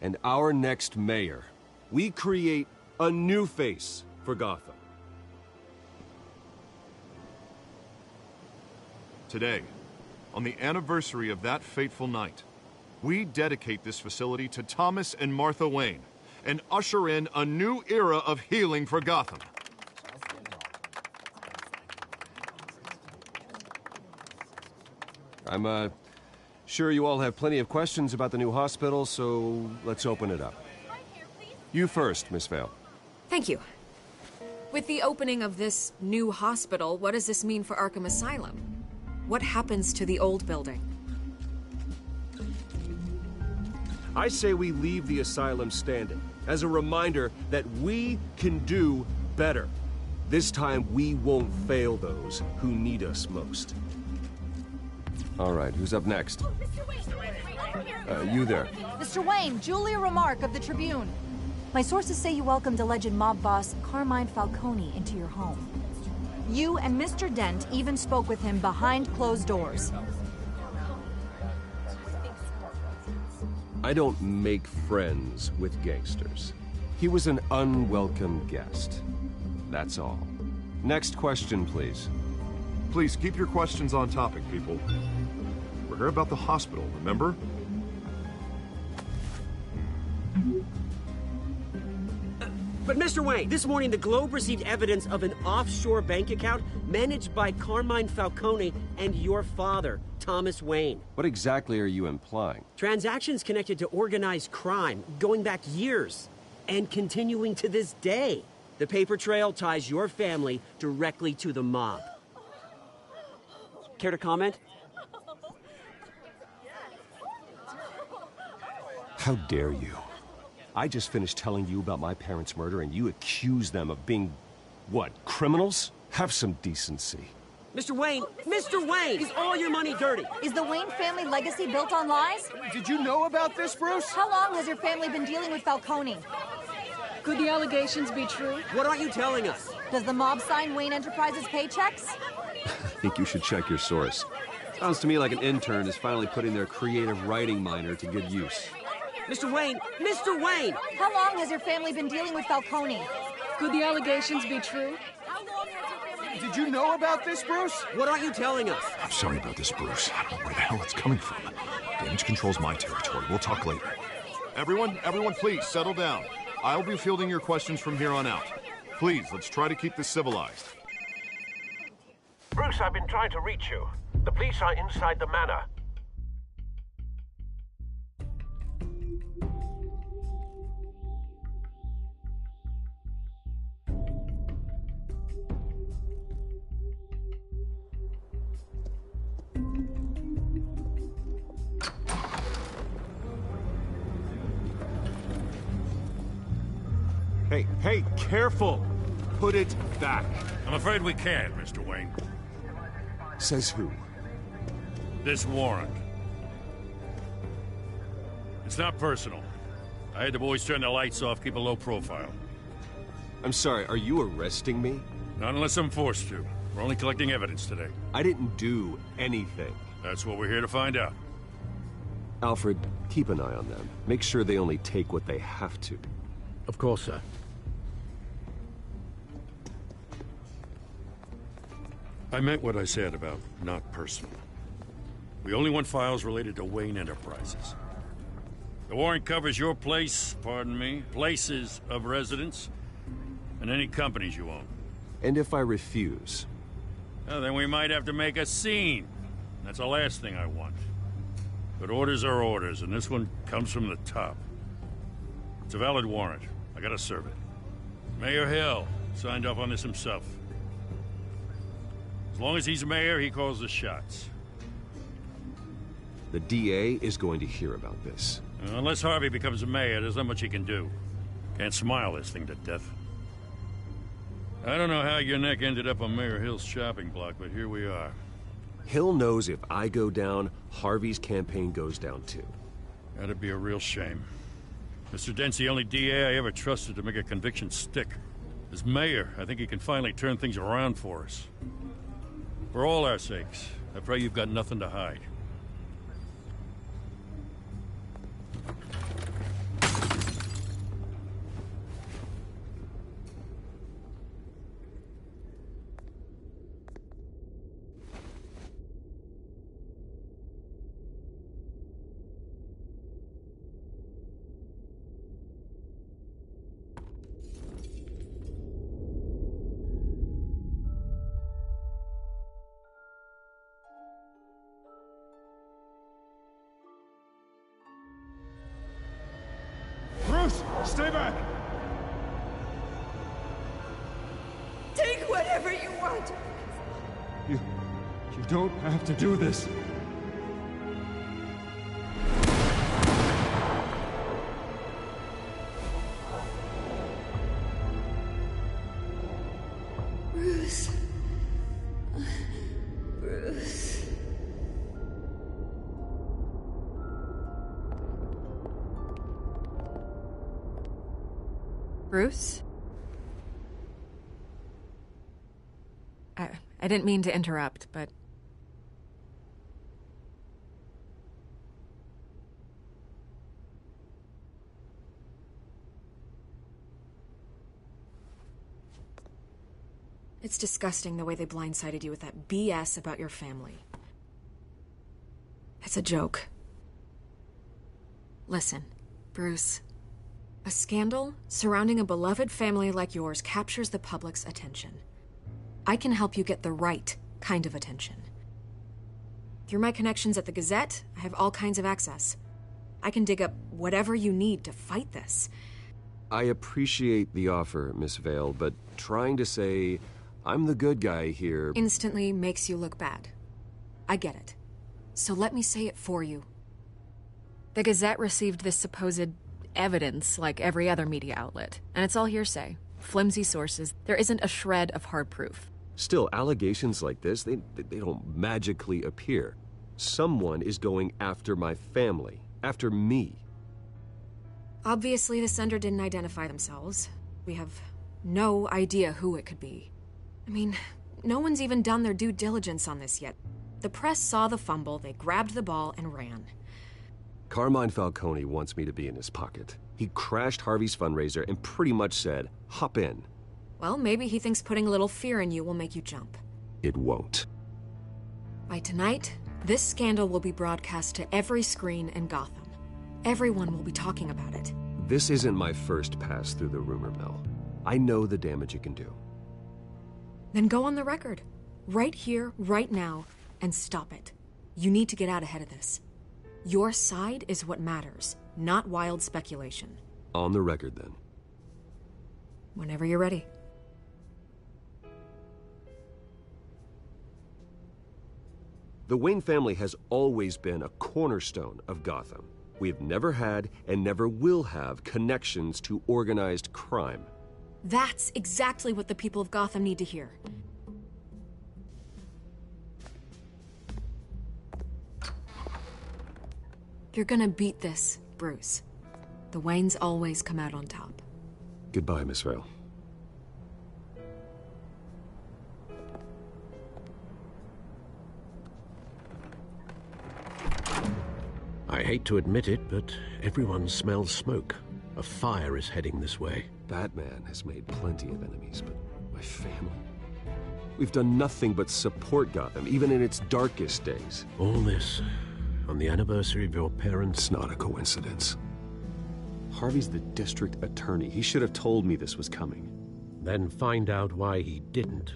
and our next mayor, we create a new face for Gotham. Today, on the anniversary of that fateful night, we dedicate this facility to Thomas and Martha Wayne and usher in a new era of healing for Gotham. I'm sure you all have plenty of questions about the new hospital, so let's open it up. You first, Miss Vale. Thank you. With the opening of this new hospital, what does this mean for Arkham Asylum? What happens to the old building? I say we leave the asylum standing, as a reminder that we can do better. This time, we won't fail those who need us most. All right, who's up next? You there. Mr. Wayne, Julia Remark of the Tribune. My sources say you welcomed alleged mob boss Carmine Falcone into your home. You and Mr. Dent even spoke with him behind closed doors. I don't make friends with gangsters. He was an unwelcome guest. That's all. Next question, please. Please, keep your questions on topic, people. We're here about the hospital, remember? But Mr. Wayne, this morning the Globe received evidence of an offshore bank account managed by Carmine Falcone and your father, Thomas Wayne. What exactly are you implying? Transactions connected to organized crime, going back years, and continuing to this day. The paper trail ties your family directly to the mob. Care to comment? How dare you? I just finished telling you about my parents' murder and you accuse them of being, what, criminals? Have some decency. Mr. Wayne, is all your money dirty? Is the Wayne family legacy built on lies? Did you know about this, Bruce? How long has your family been dealing with Falcone? Could the allegations be true? What aren't you telling us? Does the mob sign Wayne Enterprises paychecks? I think you should check your source. Sounds to me like an intern is finally putting their creative writing minor to good use. Mr. Wayne! How long has your family been dealing with Falcone? Could the allegations be true? Did you know about this, Bruce? What aren't you telling us? I'm sorry about this, Bruce. I don't know where the hell it's coming from. Damage control's my territory. We'll talk later. Everyone, please, settle down. I'll be fielding your questions from here on out. Please, let's try to keep this civilized. Bruce, I've been trying to reach you. The police are inside the manor. Hey, careful! Put it back. I'm afraid we can't, Mr. Wayne. Says who? This warrant. It's not personal. I had the boys turn the lights off, keep a low profile. I'm sorry, are you arresting me? Not unless I'm forced to. We're only collecting evidence today. I didn't do anything. That's what we're here to find out. Alfred, keep an eye on them. Make sure they only take what they have to. Of course, sir. I meant what I said about not personal. We only want files related to Wayne Enterprises. The warrant covers your place, places of residence, and any companies you own. And if I refuse? Well, then we might have to make a scene. That's the last thing I want. But orders are orders, and this one comes from the top. It's a valid warrant. I gotta serve it. Mayor Hill signed off on this himself. As long as he's mayor, he calls the shots. The DA is going to hear about this. Unless Harvey becomes a mayor, there's not much he can do. Can't smile this thing to death. I don't know how your neck ended up on Mayor Hill's shopping block, but here we are. Hill knows if I go down, Harvey's campaign goes down too. That'd be a real shame. Mr. Dent's the only DA I ever trusted to make a conviction stick. As mayor, I think he can finally turn things around for us. For all our sakes, I pray you've got nothing to hide. Bruce, stay back! God! You don't have to do this. Bruce. Bruce. Bruce? I didn't mean to interrupt, but... It's disgusting the way they blindsided you with that BS about your family. It's a joke. Listen, Bruce. A scandal surrounding a beloved family like yours captures the public's attention. I can help you get the right kind of attention. Through my connections at the Gazette, I have all kinds of access. I can dig up whatever you need to fight this. I appreciate the offer, Miss Vale, but trying to say I'm the good guy here instantly makes you look bad. I get it. So let me say it for you. The Gazette received this supposed evidence like every other media outlet, and it's all hearsay. Flimsy sources. There isn't a shred of hard proof. Still, allegations like this, they don't magically appear. Someone is going after my family, after me. Obviously, the sender didn't identify themselves. We have no idea who it could be. I mean, no one's even done their due diligence on this yet. The press saw the fumble, they grabbed the ball and ran. Carmine Falcone wants me to be in his pocket. He crashed Harvey's fundraiser and pretty much said, hop in. Well, maybe he thinks putting a little fear in you will make you jump. It won't. By tonight, this scandal will be broadcast to every screen in Gotham. Everyone will be talking about it. This isn't my first pass through the rumor mill. I know the damage it can do. Then go on the record. Right here, right now, and stop it. You need to get out ahead of this. Your side is what matters, not wild speculation. On the record, then. Whenever you're ready. The Wayne family has always been a cornerstone of Gotham. We have never had and never will have connections to organized crime. That's exactly what the people of Gotham need to hear. You're gonna beat this, Bruce. The Waynes always come out on top. Goodbye, Miss Vale. I hate to admit it, but everyone smells smoke. A fire is heading this way. Batman has made plenty of enemies, but my family... We've done nothing but support Gotham, even in its darkest days. All this on the anniversary of your parents'... It's not a coincidence. Harvey's the district attorney. He should have told me this was coming. Then find out why he didn't.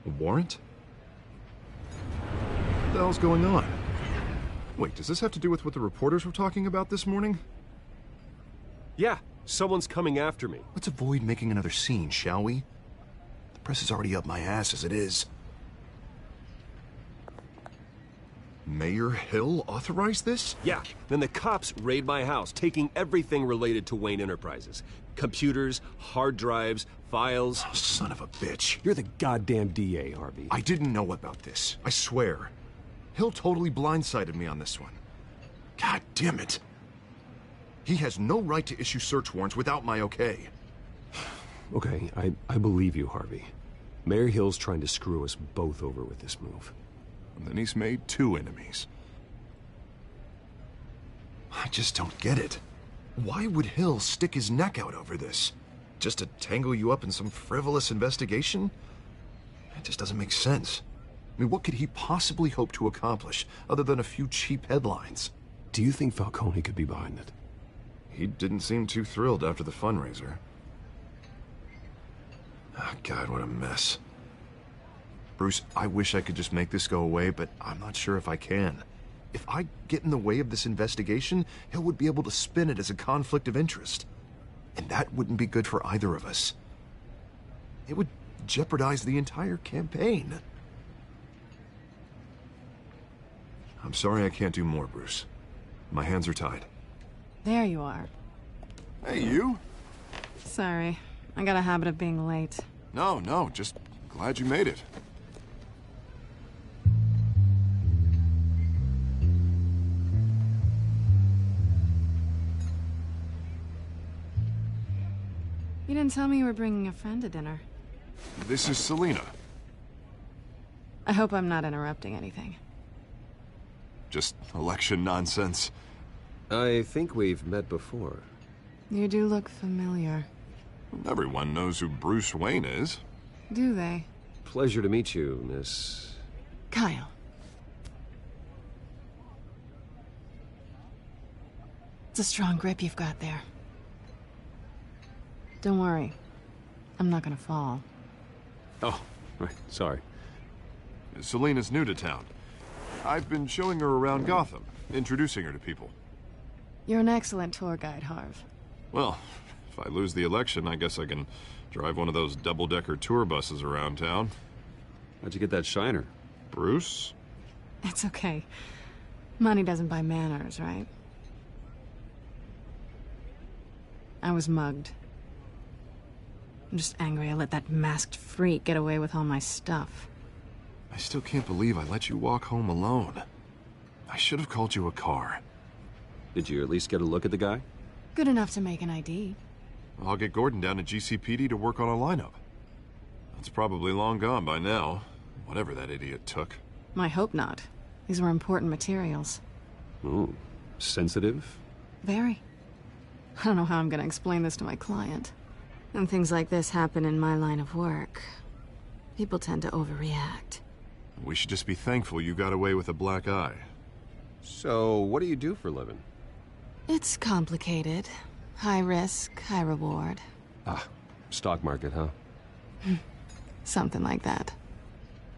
A warrant? What the hell's going on? Wait, does this have to do with what the reporters were talking about this morning? Yeah, someone's coming after me. Let's avoid making another scene, shall we? The press is already up my ass as it is. Mayor Hill authorized this? Yeah, then the cops raid my house, taking everything related to Wayne Enterprises. Computers, hard drives, files. Oh, son of a bitch. You're the goddamn DA, Harvey. I didn't know about this. I swear. Hill totally blindsided me on this one. God damn it. He has no right to issue search warrants without my okay. Okay, I believe you, Harvey. Mayor Hill's trying to screw us both over with this move. And then he's made 2 enemies. I just don't get it. Why would Hill stick his neck out over this? Just to tangle you up in some frivolous investigation? It just doesn't make sense. I mean, what could he possibly hope to accomplish other than a few cheap headlines? Do you think Falcone could be behind it? He didn't seem too thrilled after the fundraiser. Oh, God, what a mess. Bruce, I wish I could just make this go away, but I'm not sure if I can. If I get in the way of this investigation, Hill would be able to spin it as a conflict of interest. And that wouldn't be good for either of us. It would jeopardize the entire campaign. I'm sorry I can't do more, Bruce. My hands are tied. There you are. Hey, you? Sorry. I got a habit of being late. No, just glad you made it. You didn't tell me you were bringing a friend to dinner. This is Selena. I hope I'm not interrupting anything. Just election nonsense. I think we've met before. You do look familiar. Everyone knows who Bruce Wayne is. Do they? Pleasure to meet you, Miss... Kyle. It's a strong grip you've got there. Don't worry. I'm not gonna fall. Oh, right. Sorry. Selena's new to town. I've been showing her around Gotham, introducing her to people. You're an excellent tour guide, Harv. Well, if I lose the election, I guess I can drive one of those double-decker tour buses around town. How'd you get that shiner? Bruce? It's okay. Money doesn't buy manners, right? I was mugged. I'm just angry I let that masked freak get away with all my stuff. I still can't believe I let you walk home alone. I should have called you a car. Did you at least get a look at the guy? Good enough to make an ID. I'll get Gordon down to GCPD to work on a lineup. That's probably long gone by now, whatever that idiot took. I hope not. These were important materials. Ooh, sensitive? Very. I don't know how I'm gonna explain this to my client. When things like this happen in my line of work, people tend to overreact. We should just be thankful you got away with a black eye. So, what do you do for a living? It's complicated. High risk, high reward. Ah, stock market, huh? Something like that.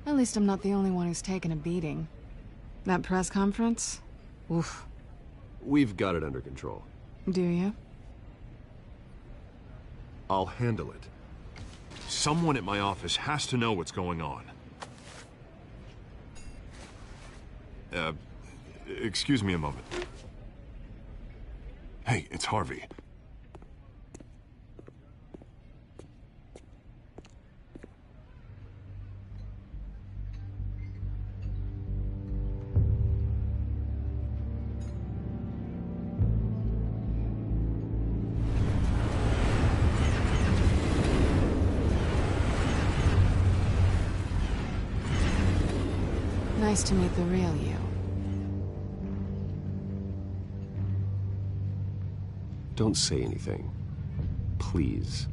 At least I'm not the only one who's taken a beating. That press conference? Oof. We've got it under control. Do you? I'll handle it. Someone at my office has to know what's going on. Excuse me a moment. Hey, it's Harvey. Nice to meet the real you. Don't say anything. Please.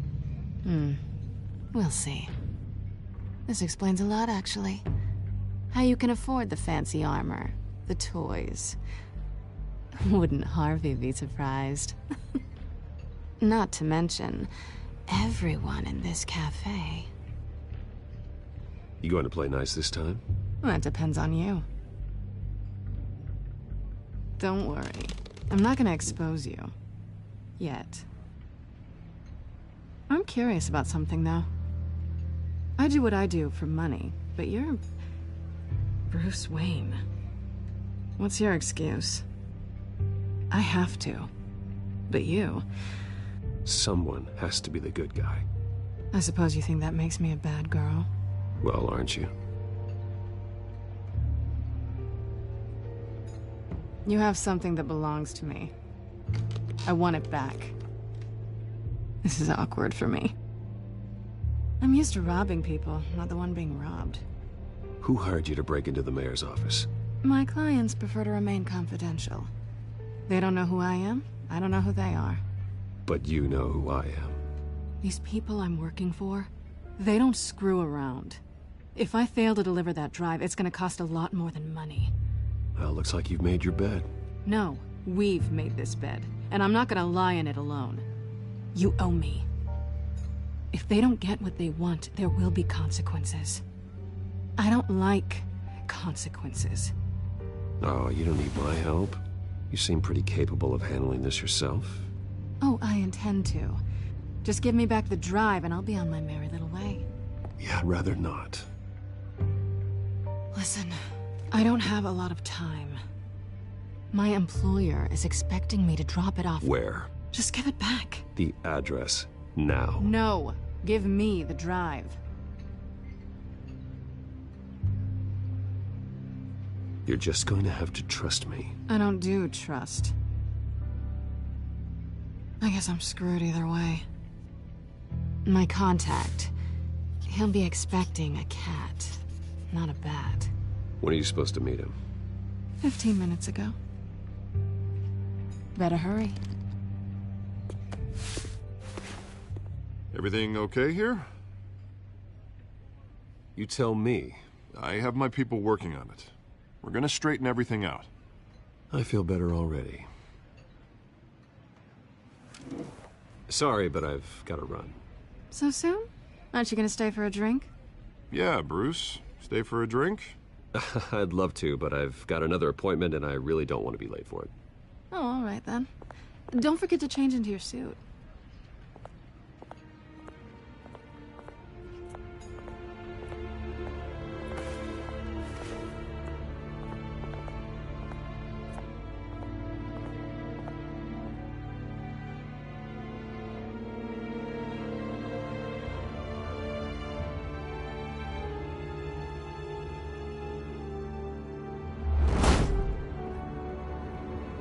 We'll see. This explains a lot, actually. How you can afford the fancy armor, the toys. Wouldn't Harvey be surprised? Not to mention, everyone in this cafe. You going to play nice this time? Well, that depends on you. Don't worry. I'm not gonna expose you. Yet. I'm curious about something, though. I do what I do for money, but you're... Bruce Wayne. What's your excuse? I have to. But you... Someone has to be the good guy. I suppose you think that makes me a bad girl? Well, aren't you? You have something that belongs to me. I want it back. This is awkward for me. I'm used to robbing people, not the one being robbed. Who hired you to break into the mayor's office? My clients prefer to remain confidential. They don't know who I am, I don't know who they are. But you know who I am. These people I'm working for, they don't screw around. If I fail to deliver that drive, it's gonna cost a lot more than money. Well, looks like you've made your bed. No, we've made this bed, and I'm not gonna lie in it alone. You owe me. If they don't get what they want, there will be consequences. I don't like consequences. Oh, you don't need my help. You seem pretty capable of handling this yourself. Oh, I intend to. Just give me back the drive and I'll be on my merry little way. Yeah, I'd rather not. Listen, I don't have a lot of time. My employer is expecting me to drop it off. Where? Just give it back. The address, now. No, give me the drive. You're just going to have to trust me. I don't do trust. I guess I'm screwed either way. My contact, he'll be expecting a cat, not a bat. When are you supposed to meet him? 15 minutes ago. Better hurry. Everything okay here? You tell me. I have my people working on it. We're gonna straighten everything out. I feel better already. Sorry, but I've got to run. So soon? Aren't you gonna stay for a drink? Yeah, Bruce. Stay for a drink? I'd love to, but I've got another appointment and I really don't want to be late for it. Oh, all right then. Don't forget to change into your suit.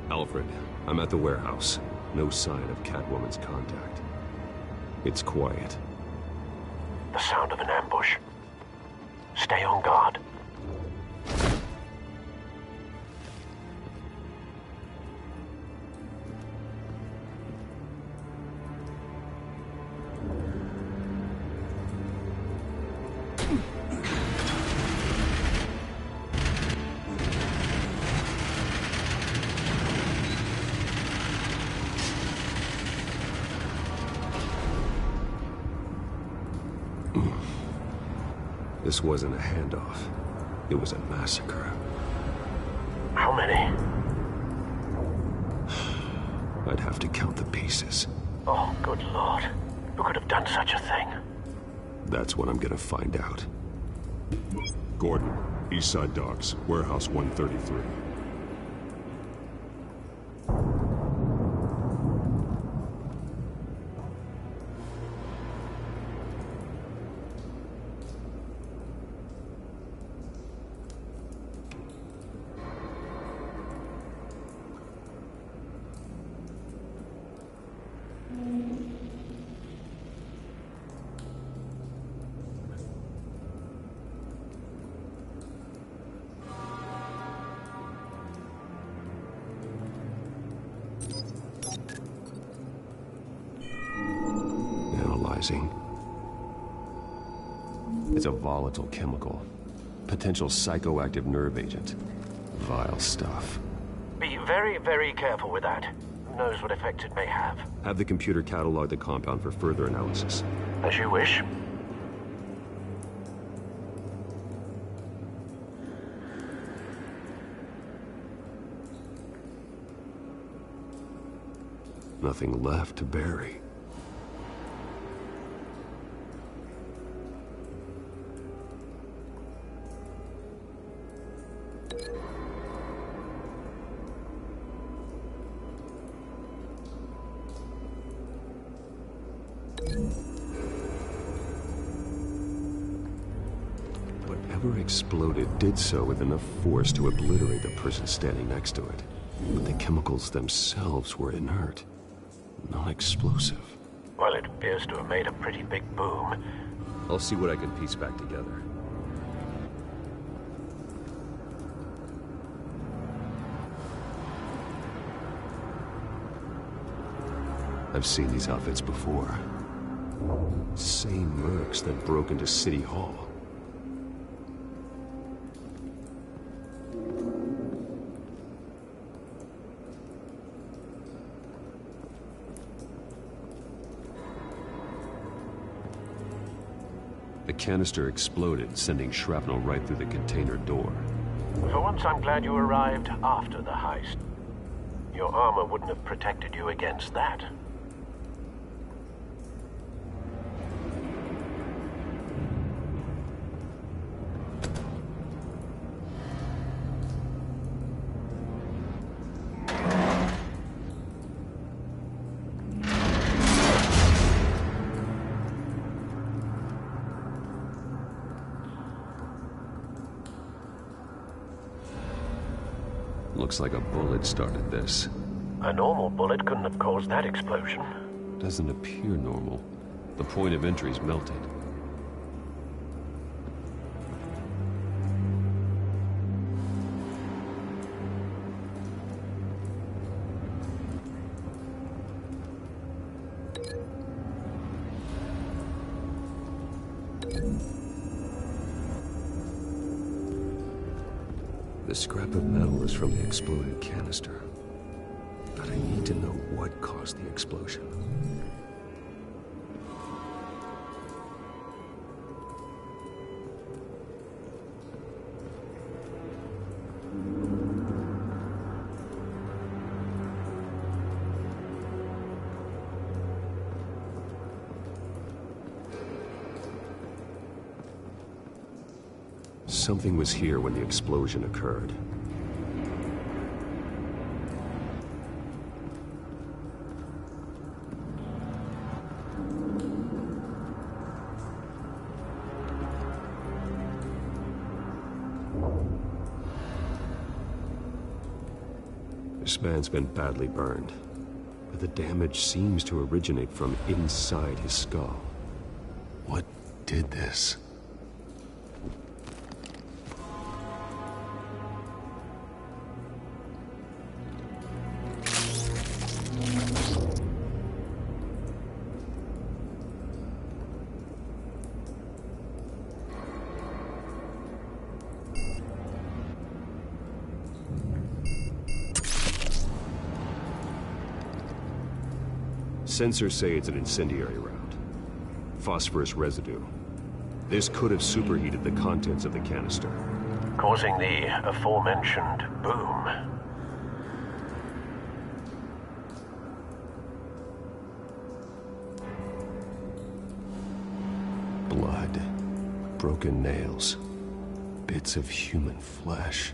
Alfred, I'm at the warehouse. No sign of Catwoman's contact. It's quiet. The sound of an ambush. Stay on guard. This wasn't a handoff. It was a massacre. How many? I'd have to count the pieces. Oh, good Lord. Who could have done such a thing? That's what I'm gonna find out. Gordon, Eastside Docks, Warehouse 133. Analyzing. It's a volatile chemical. Potential psychoactive nerve agent. Vile stuff. Be very, very careful with that. Who knows what effect it may have. Have the computer catalog the compound for further analysis. As you wish. Nothing left to bury. Whatever exploded did so with enough force to obliterate the person standing next to it. But the chemicals themselves were inert, non-explosive. Well, it appears to have made a pretty big boom. I'll see what I can piece back together. I've seen these outfits before. Same mercs that broke into City Hall. canister exploded, sending shrapnel right through the container door. For once, I'm glad you arrived after the heist. Your armor wouldn't have protected you against that. Looks like a bullet started this. A normal bullet couldn't have caused that explosion. Doesn't appear normal. The point of entry's melted. The scrap of metal is from the exploded canister. But I need to know what caused the explosion. Something was here when the explosion occurred. This man's been badly burned, but the damage seems to originate from inside his skull. What did this? Sensors say it's an incendiary round. Phosphorus residue. This could have superheated the contents of the canister, causing the aforementioned boom. Blood, broken nails, bits of human flesh.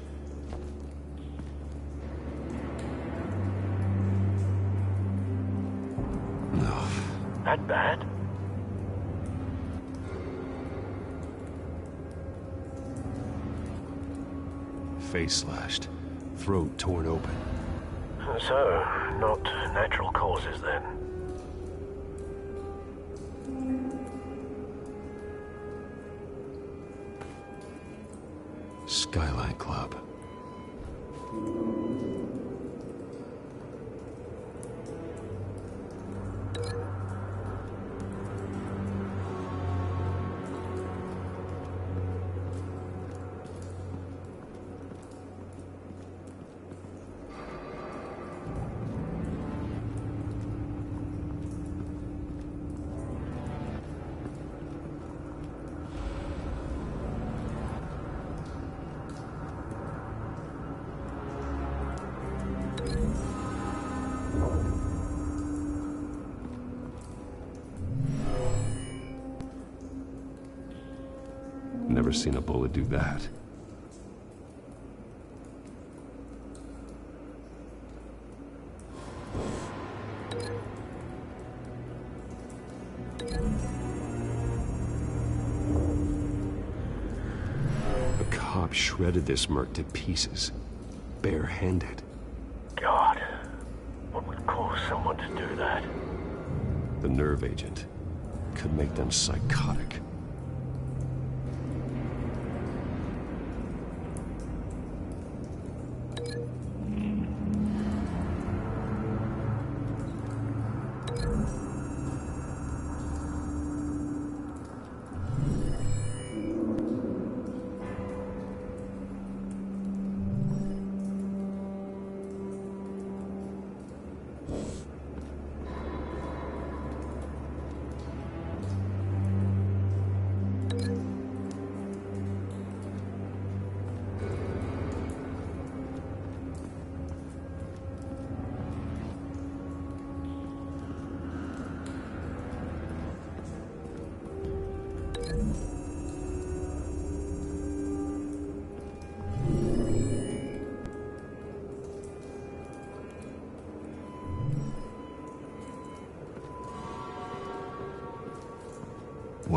That bad? Face slashed, throat torn open. So, not natural causes then. Skyline Club. Never seen a bullet do that. A cop shredded this merc to pieces, bare-handed. God, what would cause someone to do that? The nerve agent could make them psychotic.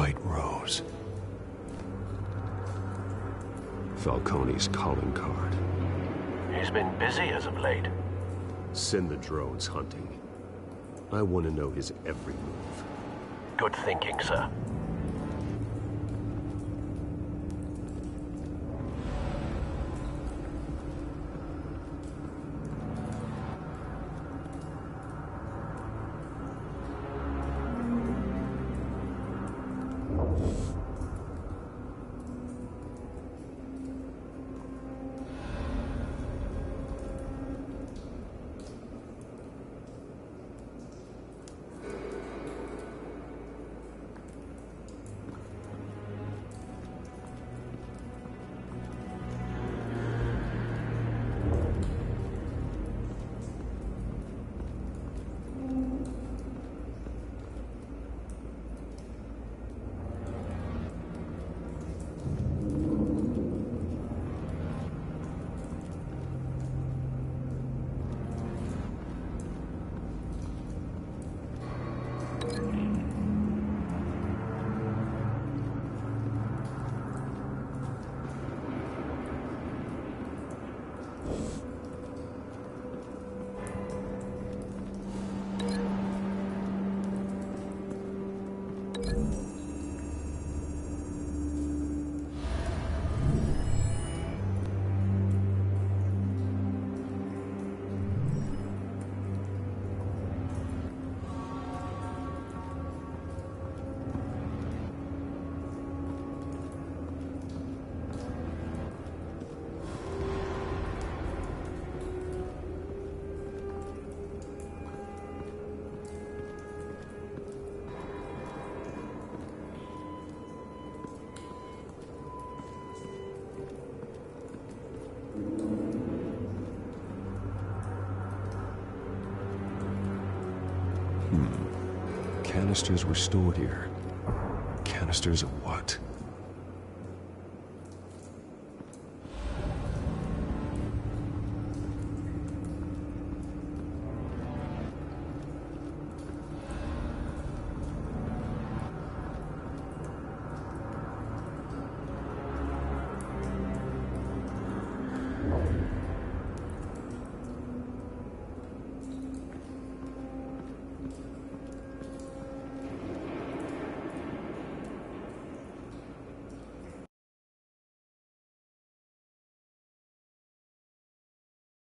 white rose. Falcone's calling card. He's been busy as of late. Send the drones hunting. I want to know his every move. Good thinking, sir. Canisters were stored here. Canisters of what?